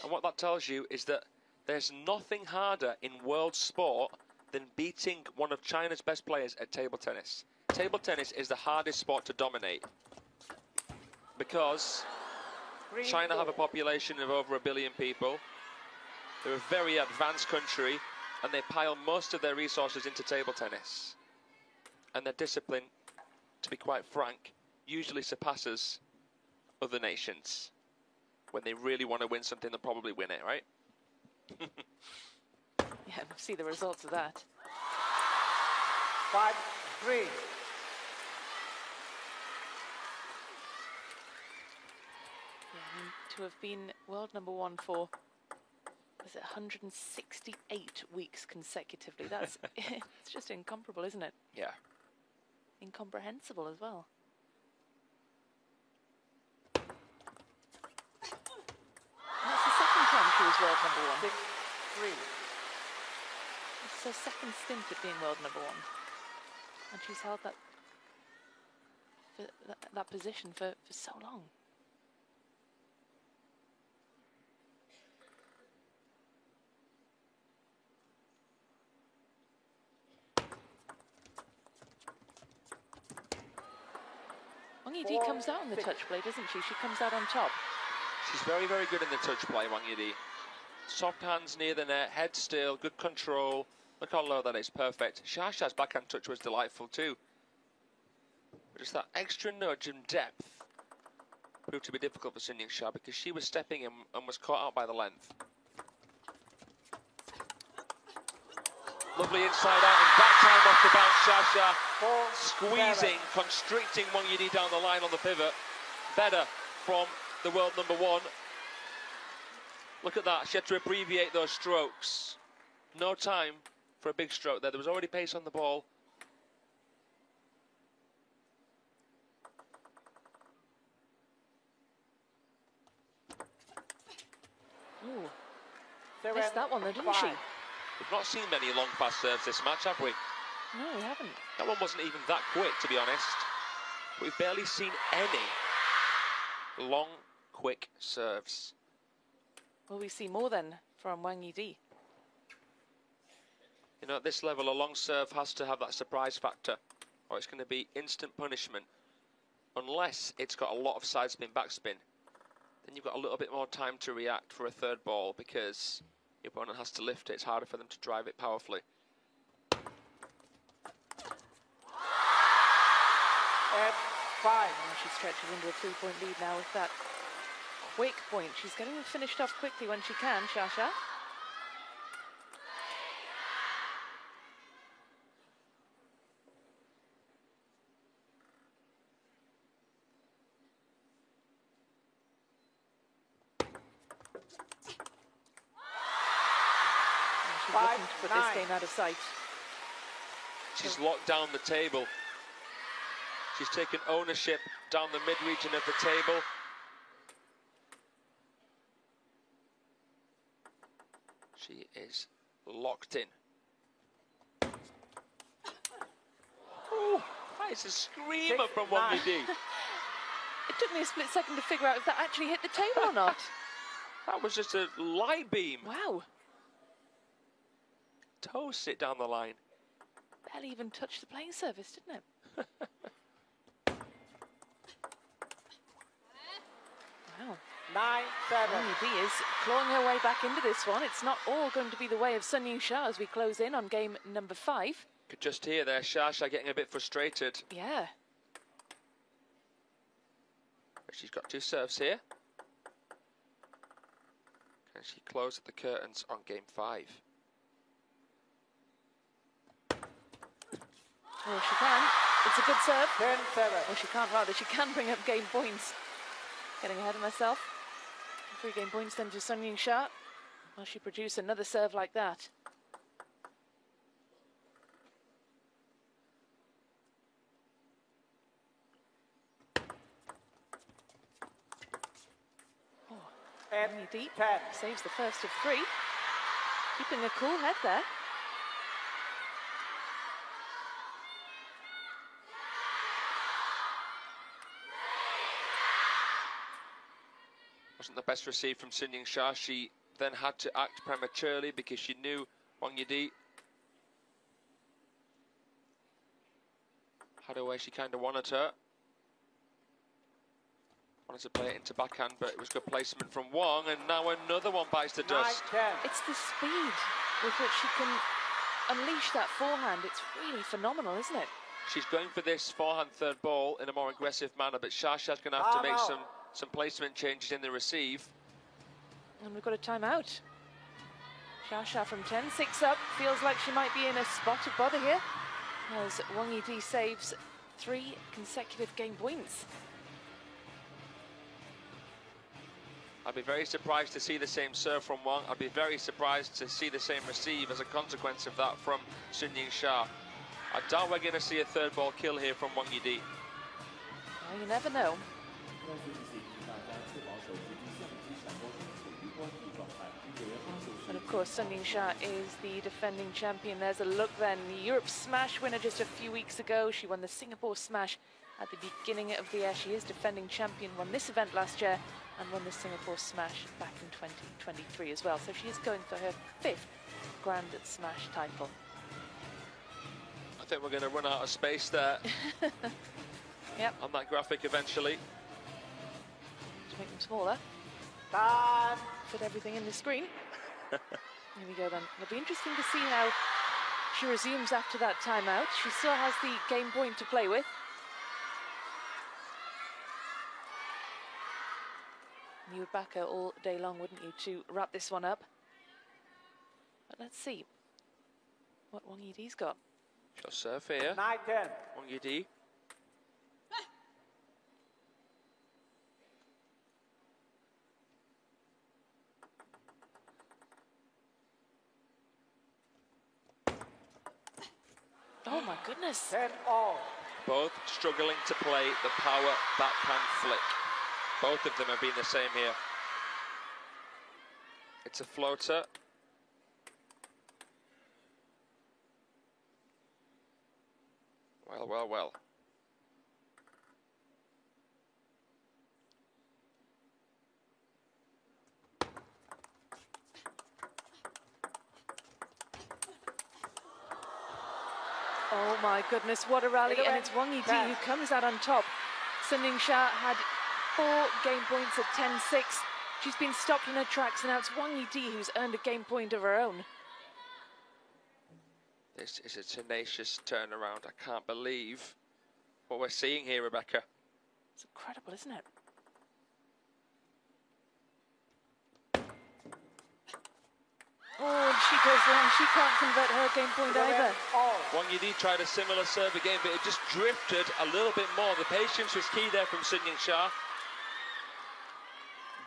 And what that tells you is that There's nothing harder in world sport than beating one of China's best players at table tennis. Table tennis is the hardest sport to dominate because China have a population of over 1 billion people. They're a very advanced country and they pile most of their resources into table tennis. And their discipline, to be quite frank, usually surpasses other nations. When they really want to win something, they'll probably win it, right? Yeah, we'll see the results of that. 5-3. Yeah, I mean, to have been world #1 for, was it 168 weeks consecutively? That's it's just incomparable, isn't it? Yeah. Incomprehensible as well. And that's the second time she was world #1. 6-3. It's her second stint at being world #1, and she's held that that position for so long. Wang Yidi comes out on the touch play, doesn't she? She comes out on top. She's very, very good in the touch play, Wang Yidi. Soft hands near the net, head still, good control. Look how low that is, perfect. Xia Xia's backhand touch was delightful too. But just that extra nudge and depth proved to be difficult for Yingsha because she was stepping in and was caught out by the length. Lovely inside out and backhand off the bounce. Xia squeezing, constricting Wang Yidi down the line on the pivot. Better from the world #1. Look at that, she had to abbreviate those strokes. No time for a big stroke there. There was already pace on the ball. Ooh, missed that one though, didn't she? We've not seen many long fast serves this match, have we? No, we haven't. That one wasn't even that quick, to be honest. We've barely seen any long, quick serves. Will we see more then from Wang Yidi? You know, at this level, a long serve has to have that surprise factor, or it's going to be instant punishment. Unless it's got a lot of side spin, backspin, then you've got a little bit more time to react for a third ball because your opponent has to lift it. It's harder for them to drive it powerfully. At 5. And she stretches into a 3-point lead now with that quick point. She's getting them finished off quickly when she can, Xia. She's looking to put this game out of sight. She's locked down the table. She's taken ownership down the mid-region of the table. She is locked in. Ooh, that is a screamer from Wang Yidi. It took me a split second to figure out if that actually hit the table or not. That was just a light beam. Wow. Toast it down the line. Barely even touched the playing surface, didn't it? Wow. 9-7. Yidi is clawing her way back into this one. It's not all going to be the way of Yingsha as we close in on game #5. Could just hear there, Xia getting a bit frustrated. Yeah. But she's got 2 serves here. Can she close the curtains on game 5? Oh, she can. It's a good serve. 10-7. Well, she can't rather. She can bring up game points. Getting ahead of myself. 3 game points then to Yingsha. Will she produce another serve like that? At Deep 10. saves the first of 3. Keeping a cool head there. Wasn't the best received from Yingsha. She then had to act prematurely because she knew Wang Yidi had a way she kind of wanted her. Wanted to play it into backhand, but it was good placement from Wang, and now another one bites the dust. It's the speed with which she can unleash that forehand. It's really phenomenal, isn't it? She's going for this forehand third ball in a more aggressive manner, but Shasha's going to have to make some placement changes in the receive. And we've got a timeout. Shasha from 10-6 up, feels like she might be in a spot of bother here, as Wang Yidi saves 3 consecutive game points. I'd be very surprised to see the same serve from Wang. I'd be very surprised to see the same receive as a consequence of that from Sun Yingsha. I doubt we're going to see a third ball kill here from Wang Yidi. Well, you never know. But of course, Sun Yingsha is the defending champion. There's a look then. The Europe Smash winner just a few weeks ago. She won the Singapore Smash at the beginning of the year. She is defending champion, won this event last year and won the Singapore Smash back in 2023 as well. So she is going for her 5th Grand Smash title. I think we're going to run out of space there. Yep. On that graphic eventually. To make them smaller. Fit everything in the screen. Here we go then. It'll be interesting to see how she resumes after that timeout. She still has the game point to play with. You would back her all day long, wouldn't you, to wrap this one up? But let's see what Wang Yidi's got. She'll serve here. 9-10. Wang Yidi. Oh my goodness. 10-all. Both struggling to play the power backhand flick. Both of them have been the same here. It's a floater. Well, well, well. Oh my goodness, what a rally, and it's Wang Yidi who comes out on top. Sun Yingsha had 4 game points at 10-6. She's been stopped in her tracks, and now it's Wang Yidi who's earned a game point of her own. This is a tenacious turnaround. I can't believe what we're seeing here, Rebecca. It's incredible, isn't it? Oh, and she goes long. She can't convert her game point either. Wang Yidi tried a similar serve again, but it just drifted a little bit more. The patience was key there from Sun Yingsha.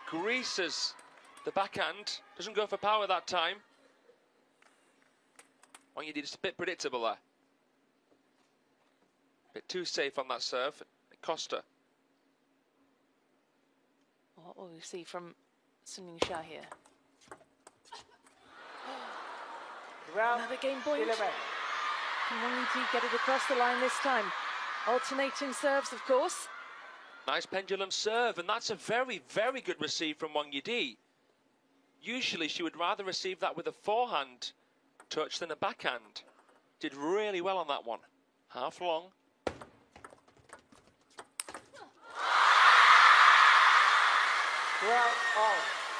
Greases the backhand. Doesn't go for power that time. Wang Yidi just a bit predictable there. A bit too safe on that serve. It cost her. What will we see from Sun Yingsha here? Another game point. 11. Can Wang Yidi get it across the line this time? Alternating serves, of course. Nice pendulum serve, and that's a very, very good receive from Wang Yidi. Usually she would rather receive that with a forehand touch than a backhand. Did really well on that one. Half long.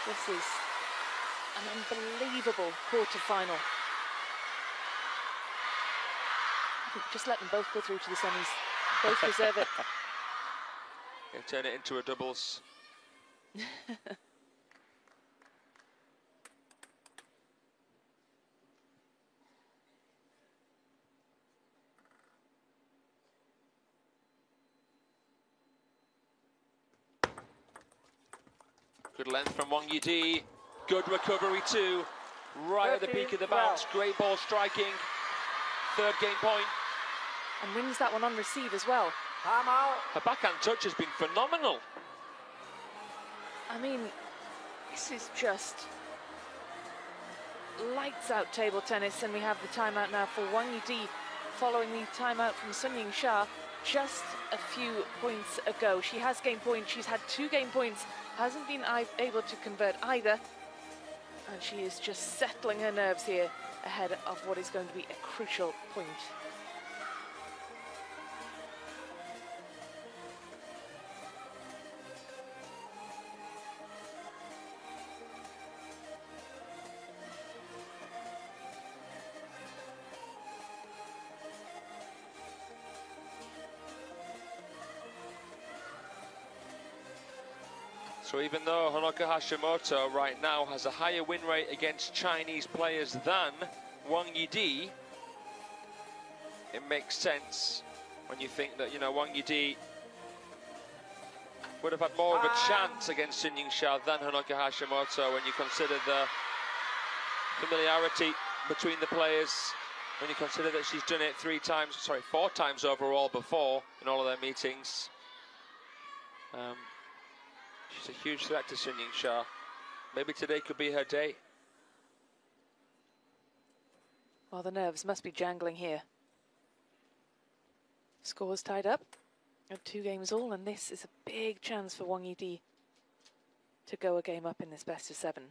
This is an unbelievable quarter-final. Just let them both go through to the semis. Both deserve it. Yeah, turn it into a doubles. Good length from Wang Yidi. Good recovery too. Right at the peak of the bounce. Great ball striking. 3rd game point. And wins that one on receive as well. Time out. Her backhand touch has been phenomenal. I mean, this is just lights out table tennis, and we have the timeout now for Wang Yidi following the timeout from Sun Yingsha just a few points ago. She has game points. She's had 2 game points, hasn't been able to convert either. And she is just settling her nerves here ahead of what is going to be a crucial point. So even though Honoka Hashimoto right now has a higher win rate against Chinese players than Wang Yidi, it makes sense when you think that, you know, Wang Yidi would have had more of a chance against Yingsha than Honoka Hashimoto when you consider the familiarity between the players, when you consider that she's done it 4 times overall before in all of their meetings. She's a huge threat to Yingsha. Maybe today could be her day. Well, the nerves must be jangling here. Scores tied up at 2 games all, and this is a big chance for Wang Yidi to go a game up in this best of 7.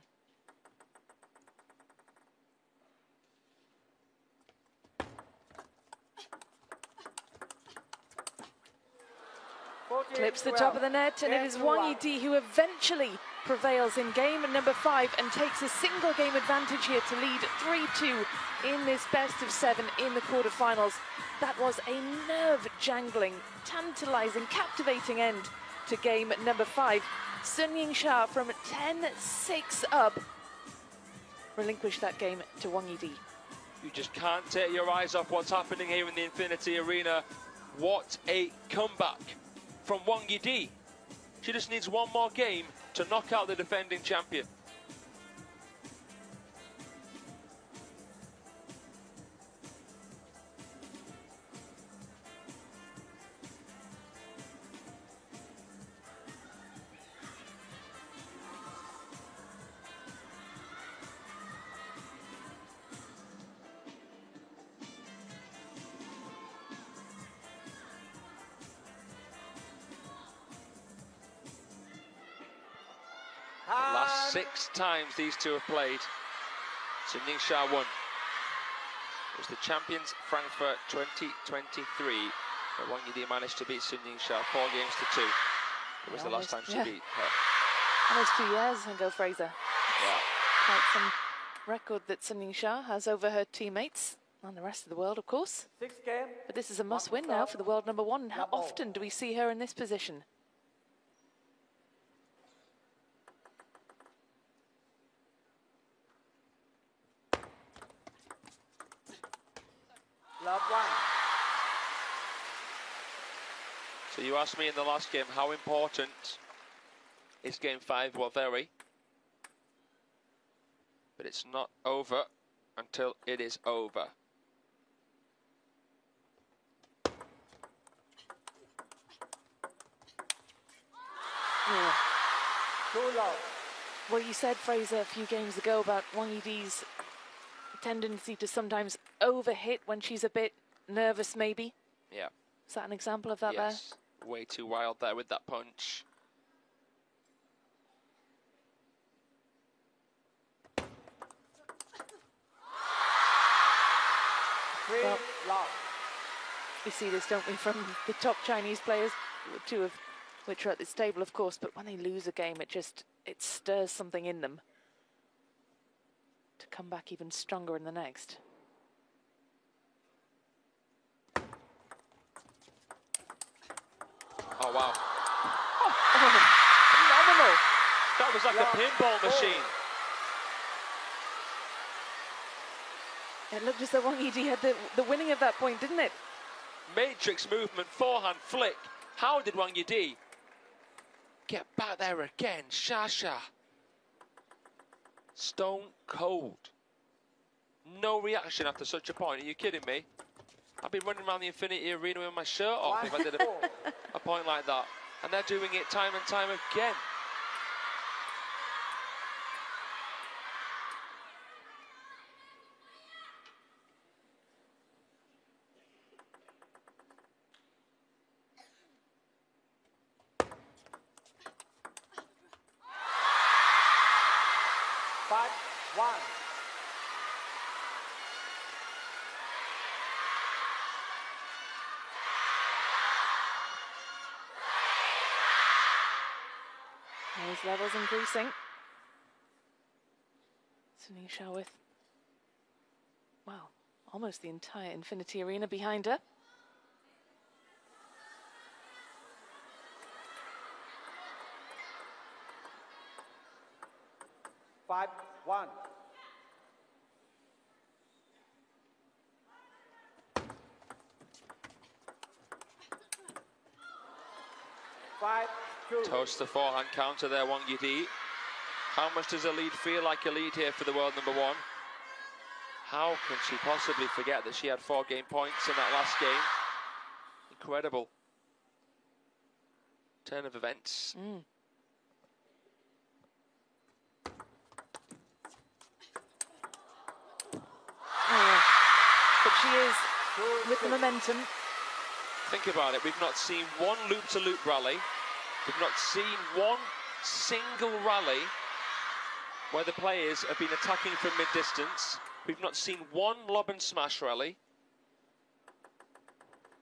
Clips the top of the net, and it is Wang Yidi who eventually prevails in game number 5 and takes a single game advantage here to lead 3-2 in this best of 7 in the quarterfinals. That was a nerve-jangling, tantalising, captivating end to game number 5. Yingsha from 10-6 up relinquished that game to Wang Yidi. You just can't take your eyes off what's happening here in the Infinity Arena. What a comeback from Wang Yidi. She just needs one more game to knock out the defending champion. Last 6 times these two have played, Yingsha won. It was the Champions Frankfurt 2023 where Wang Yidi managed to beat Yingsha 4 games to 2. It was the last time she beat her. Almost 2 years ago, Fraser. Yeah. Quite some record that Yingsha has over her teammates and the rest of the world, of course. 6 games. But this is a must-win now for the world number 1. How often do we see her in this position? Love 1. So you asked me in the last game how important is game 5? Well, very. But it's not over until it is over. Yeah. Too low. Well, you said, Fraser, a few games ago about Wang Yidi's tendency to sometimes overhit when she's a bit nervous, maybe. Yeah. Is that an example of that there? Yes. Way too wild there with that punch. Well, we see this, don't we, from the top Chinese players, 2 of which are at this table, of course, but when they lose a game, it stirs something in them to come back even stronger in the next. Oh, wow. Oh, phenomenal. That was like a pinball machine. It looked as though Wang Yidi had the winning of that point, didn't it? Matrix movement, forehand flick. How did Wang Yidi get back there again? Shasha. Stone cold. No reaction after such a point. Are you kidding me? I'd be running around the Infinity Arena with my shirt off if I did a point like that. And they're doing it time and time again. 1. Those levels increasing. Yingsha with, well, almost the entire Infinity Arena behind her. Five, 1. Five, 2. Toast the forehand counter there, Wang Yidi. How much does a lead feel like a lead here for the world number 1? How can she possibly forget that she had 4 game points in that last game? Incredible turn of events. Oh, but she is with the momentum. Think about it, we've not seen one loop-to-loop rally. We've not seen one single rally where the players have been attacking from mid-distance. We've not seen one lob and smash rally.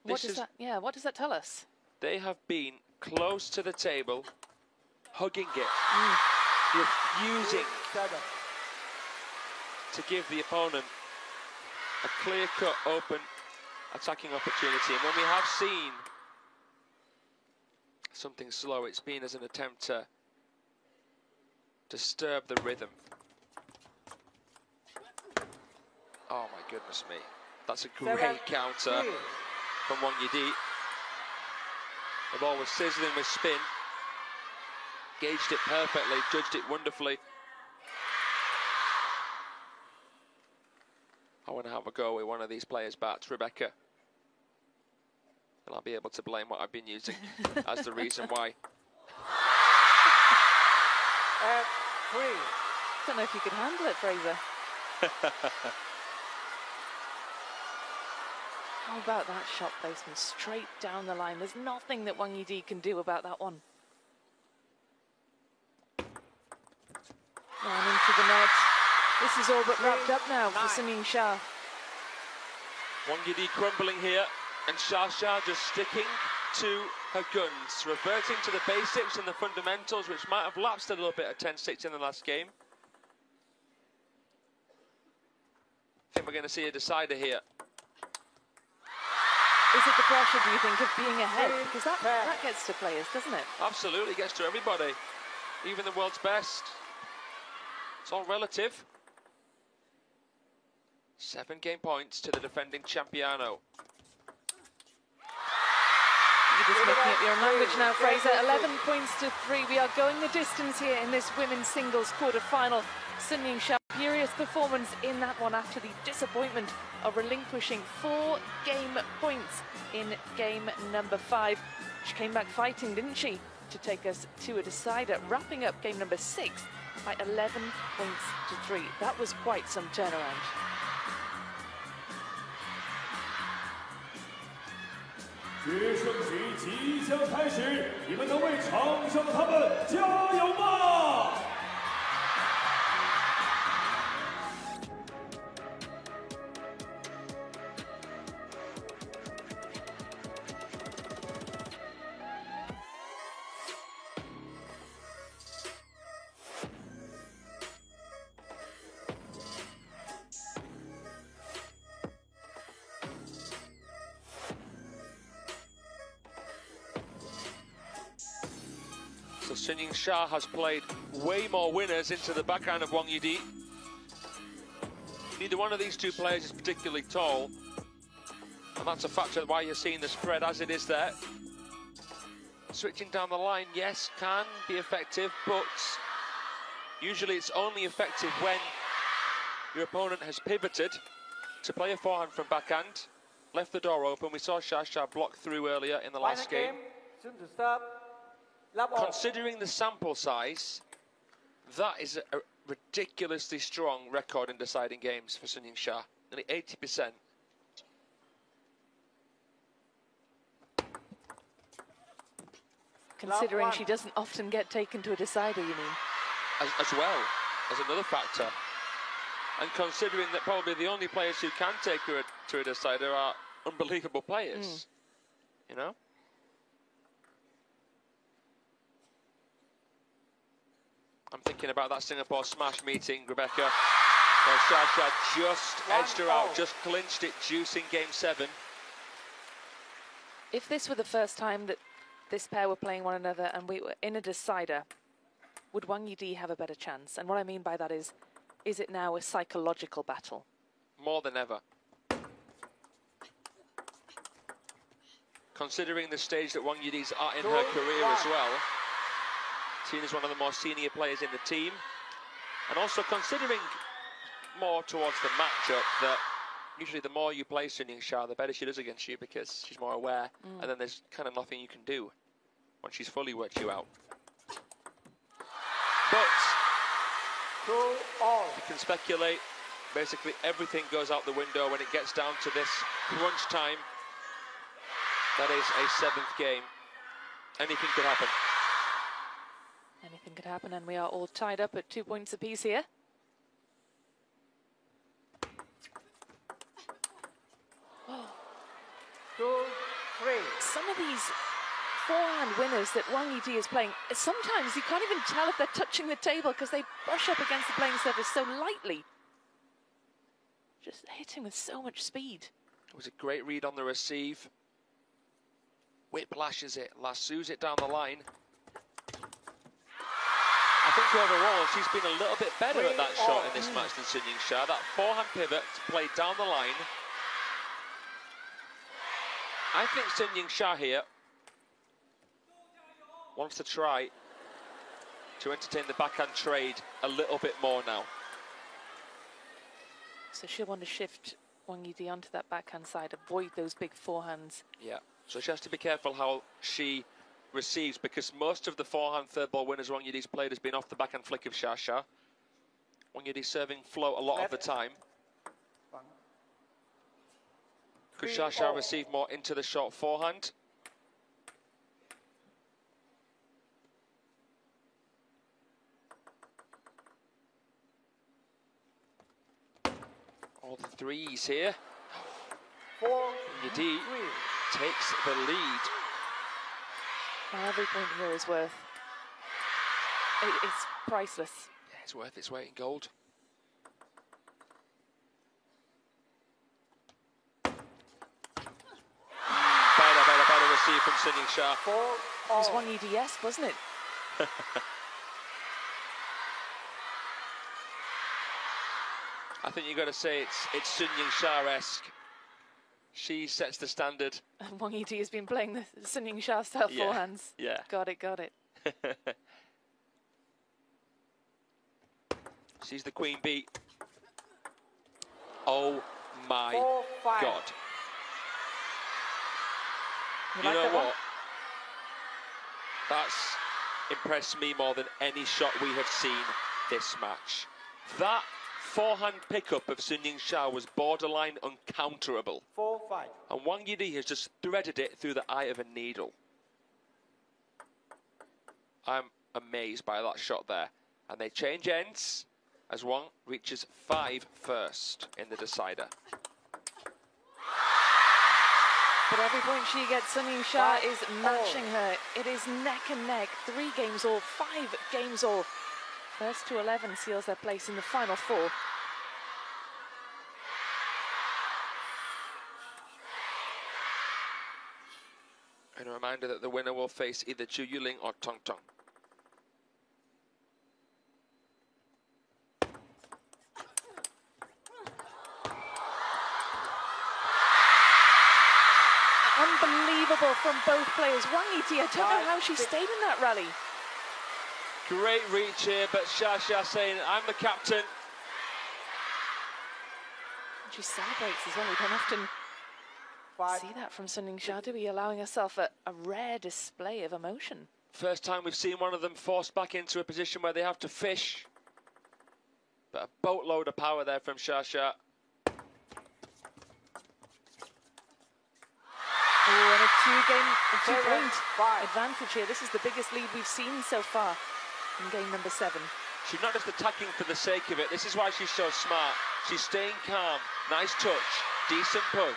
What does that tell us? They have been close to the table, hugging it, refusing to give the opponent a clear-cut, open attacking opportunity. And when we have seen something slow, it's been as an attempt to disturb the rhythm. Oh my goodness me. That's a great counter from Wang Yidi. The ball was sizzling with spin. Gauged it perfectly, judged it wonderfully. I want to have a go with one of these players' bats, Rebecca. And I'll be able to blame what I've been using as the reason why. And 3. Don't know if you could handle it, Fraser. How about that shot placement straight down the line? There's nothing that Wang Yidi can do about that one. And into the net. This is all but wrapped up now for Yingsha. Wang Yidi crumbling here, and Xia just sticking to her guns, reverting to the basics and the fundamentals, which might have lapsed a little bit at 10-6 in the last game. I think we're going to see a decider here. Is it the pressure, do you think, of being ahead? Because that gets to players, doesn't it? Absolutely, gets to everybody, even the world's best. It's all relative. 7 game points to the defending Champiano. You're just looking at your own language now, Fraser. 11 points to 3. We are going the distance here in this women's singles quarter-final. Yingsha, furious performance in that one after the disappointment of relinquishing 4 game points in game number 5. She came back fighting, didn't she, to take us to a decider, wrapping up game number 6 by 11 points to 3. That was quite some turnaround. 决胜局即将开始，你们能为场上的他们加油吗？ So Yingsha has played way more winners into the backhand of Wang Yidi. Neither one of these two players is particularly tall, and that's a factor why you're seeing the spread as it is there. Switching down the line, yes, can be effective, but usually it's only effective when your opponent has pivoted to play a forehand from backhand, left the door open. We saw Xia block through earlier in the last game. Considering the sample size, that is a ridiculously strong record in deciding games for Yingsha, nearly 80%. Considering she doesn't often get taken to a decider, you mean? As well as another factor. And considering that probably the only players who can take her to a decider are unbelievable players, you know? I'm thinking about that Singapore Smash meeting, Rebecca, where Xia just edged her out, just clinched it, juicing Game 7. If this were the first time that this pair were playing one another and we were in a decider, would Wang Yidi have a better chance? And what I mean by that is it now a psychological battle? More than ever. Considering the stage that Wang Yidi's at in her career as well, seen as one of the more senior players in the team, and also considering more towards the matchup that usually the more you play Sun Yingsha, the better she does against you because she's more aware, and then there's kind of nothing you can do once she's fully worked you out. But you can speculate. Basically everything goes out the window when it gets down to this crunch time. That is a 7th game. Anything could happen. Anything could happen, and we are all tied up at 2 points apiece here. Some of these forehand winners that Wang Yidi is playing, sometimes you can't even tell if they're touching the table because they brush up against the playing surface so lightly. Just hitting with so much speed. It was a great read on the receive. Whiplashes it, lassos it down the line. I think overall she's been a little bit better at that shot in this match than Sun Yingsha. That forehand pivot played down the line. I think Sun Yingsha here wants to try to entertain the backhand trade a little bit more now. So she'll want to shift Wang Yidi onto that backhand side, avoid those big forehands. Yeah, so she has to be careful how she receives, because most of the forehand third ball winners Wang Yidi's played has been off the backhand flick of Xia. Wang Yidi serving float a lot of the time. Could Xia receive more into the short forehand? All the threes here. Yidi takes the lead. Well, every point here is worth. It's priceless. Yeah, it's worth its weight in gold. Better receive from Sun Yingsha. It was Wang Yidi-esque, wasn't it? I think you've got to say it's Sun Yingsha-esque. She sets the standard. And Wang Yidi has been playing the Sun Yingsha style forehands. Yeah. Got it. She's the queen bee. Oh my God. You know what? That's impressed me more than any shot we have seen this match. That forehand pickup of Sun Yingsha was borderline uncounterable. 4-5. And Wang Yidi has just threaded it through the eye of a needle. I'm amazed by that shot there. And they change ends as Wang reaches 5 first in the decider. But every point she gets, Sun Yingsha is matching her. It is neck and neck. 3 games all, 5 games all. First to 11 seals their place in the final 4. And a reminder that the winner will face either Zhu Yuling or Tong Tong. Unbelievable from both players. Wang Yidi, I don't know how she stayed in that rally. Great reach here, but Xia saying, I'm the captain. She celebrates as well. We don't often see that from Sun Yingsha, do we? Allowing herself a rare display of emotion. First time we've seen one of them forced back into a position where they have to fish. But a boatload of power there from Xia. Oh, and a 2-point advantage here. This is the biggest lead we've seen so far in game number 7. She's not just attacking for the sake of it. This is why she's so smart. She's staying calm. Nice touch. Decent push.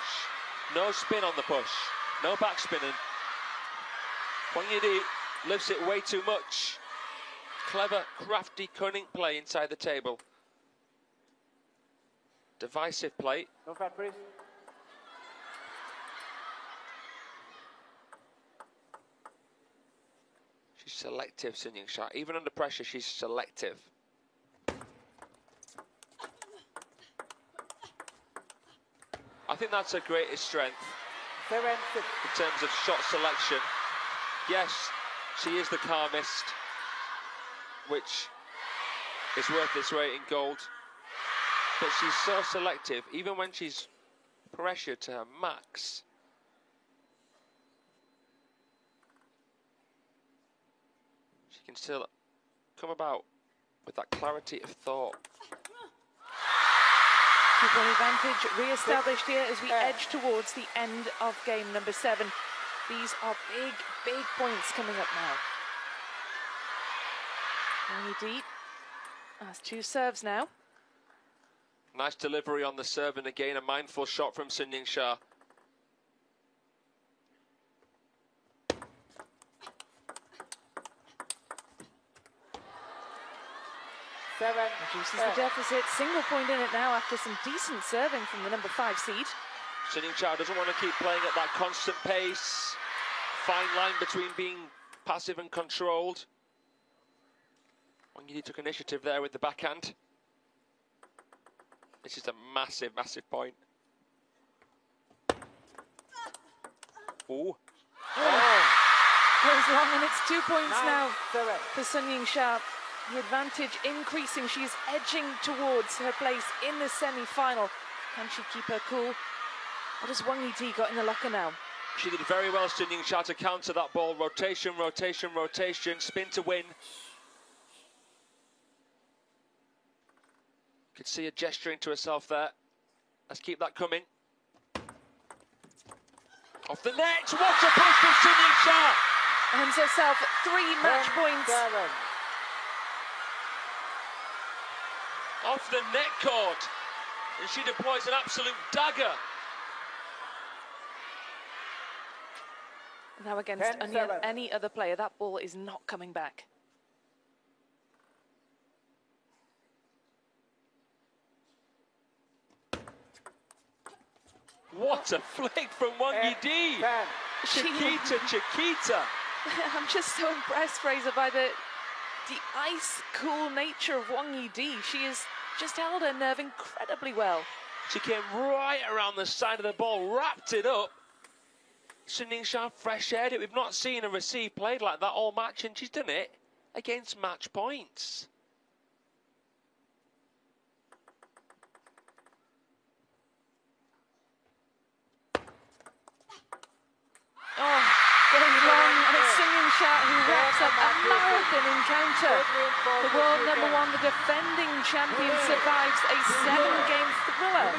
No spin on the push. No back spinning. Wang Yidi lifts it way too much. Clever, crafty, cunning play inside the table. Divisive play. No fat, please. She's selective, Yingsha. Even under pressure, she's selective. I think that's her greatest strength 7-6. in terms of shot selection. Yes, she is the calmest, which is worth its weight in gold. But she's so selective, even when she's pressured to her max. She can still come about with that clarity of thought. Two-point advantage re-established here as we edge towards the end of game number 7. These are big, big points coming up now. Yidi has 2 serves now. Nice delivery on the serve, and again a mindful shot from Yingsha. Reduces the deficit, single point in it now after some decent serving from the number 5 seed. Yingsha doesn't want to keep playing at that constant pace. Fine line between being passive and controlled. Wang Yidi took initiative there with the backhand. This is a massive, massive point. Ooh. Oh. Goes long, and it's 2 points 9-7. now for Yingsha. The advantage increasing. She's edging towards her place in the semi-final. Can she keep her cool? What has Wang Yidi got in the locker now? She did very well, Yingsha, to counter that ball. Rotation, rotation, rotation. Spin to win. Could see her gesturing to herself there. Let's keep that coming. Off the net. What a push from Yingsha! Earns herself 3 match points. Off the net cord. And she deploys an absolute dagger. Now against any other player, that ball is not coming back. What a flick from Wang Yidi! Chiquita. I'm just so impressed, Fraser, by the ice-cool nature of Wang Yidi. She has just held her nerve incredibly well. She came right around the side of the ball, wrapped it up. Yingsha fresh-aired it. We've not seen a receive played like that all match, and she's done it against match points. Oh, goes long, and it's Yingsha who wraps up a marathon encounter. The world number 1, the defending champion, survives a 7-game thriller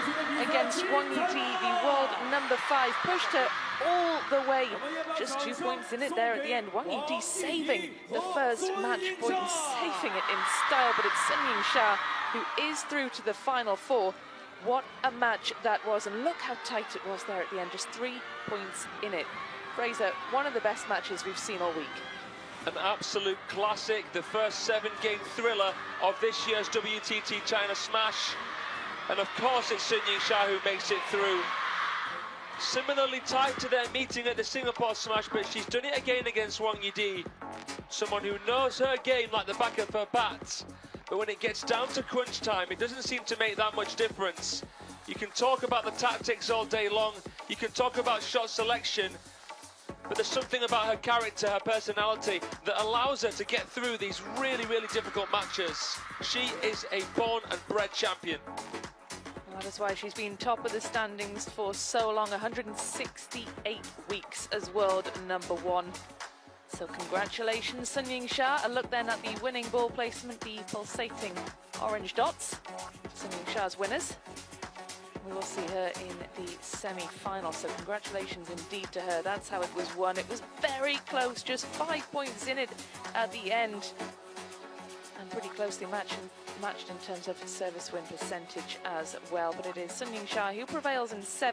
against Wang Yidi. The world number 5 pushed her all the way. Just 2 points in it there at the end. Wang Yidi saving the first match point and saving it in style, but it's Yingsha who is through to the final 4. What a match that was, and look how tight it was there at the end. Just 3 points in it. Fraser, one of the best matches we've seen all week. An absolute classic, the first 7-game thriller of this year's WTT China Smash. And of course it's Yingsha who makes it through. Similarly tight to their meeting at the Singapore Smash, but she's done it again against Wang Yidi. Someone who knows her game like the back of her bat. But when it gets down to crunch time, it doesn't seem to make that much difference. You can talk about the tactics all day long. You can talk about shot selection. But there's something about her character, her personality, that allows her to get through these really, really difficult matches. She is a born and bred champion. Well, that is why she's been top of the standings for so long, 168 weeks as world number 1. So congratulations, Yingsha. A look then at the winning ball placement, the pulsating orange dots. Yingsha's winners. We will see her in the semi-final, so congratulations indeed to her. That's how it was won. It was very close, just 5 points in it at the end. and pretty closely matched in terms of service win percentage as well. But it is Yingsha who prevails in 7.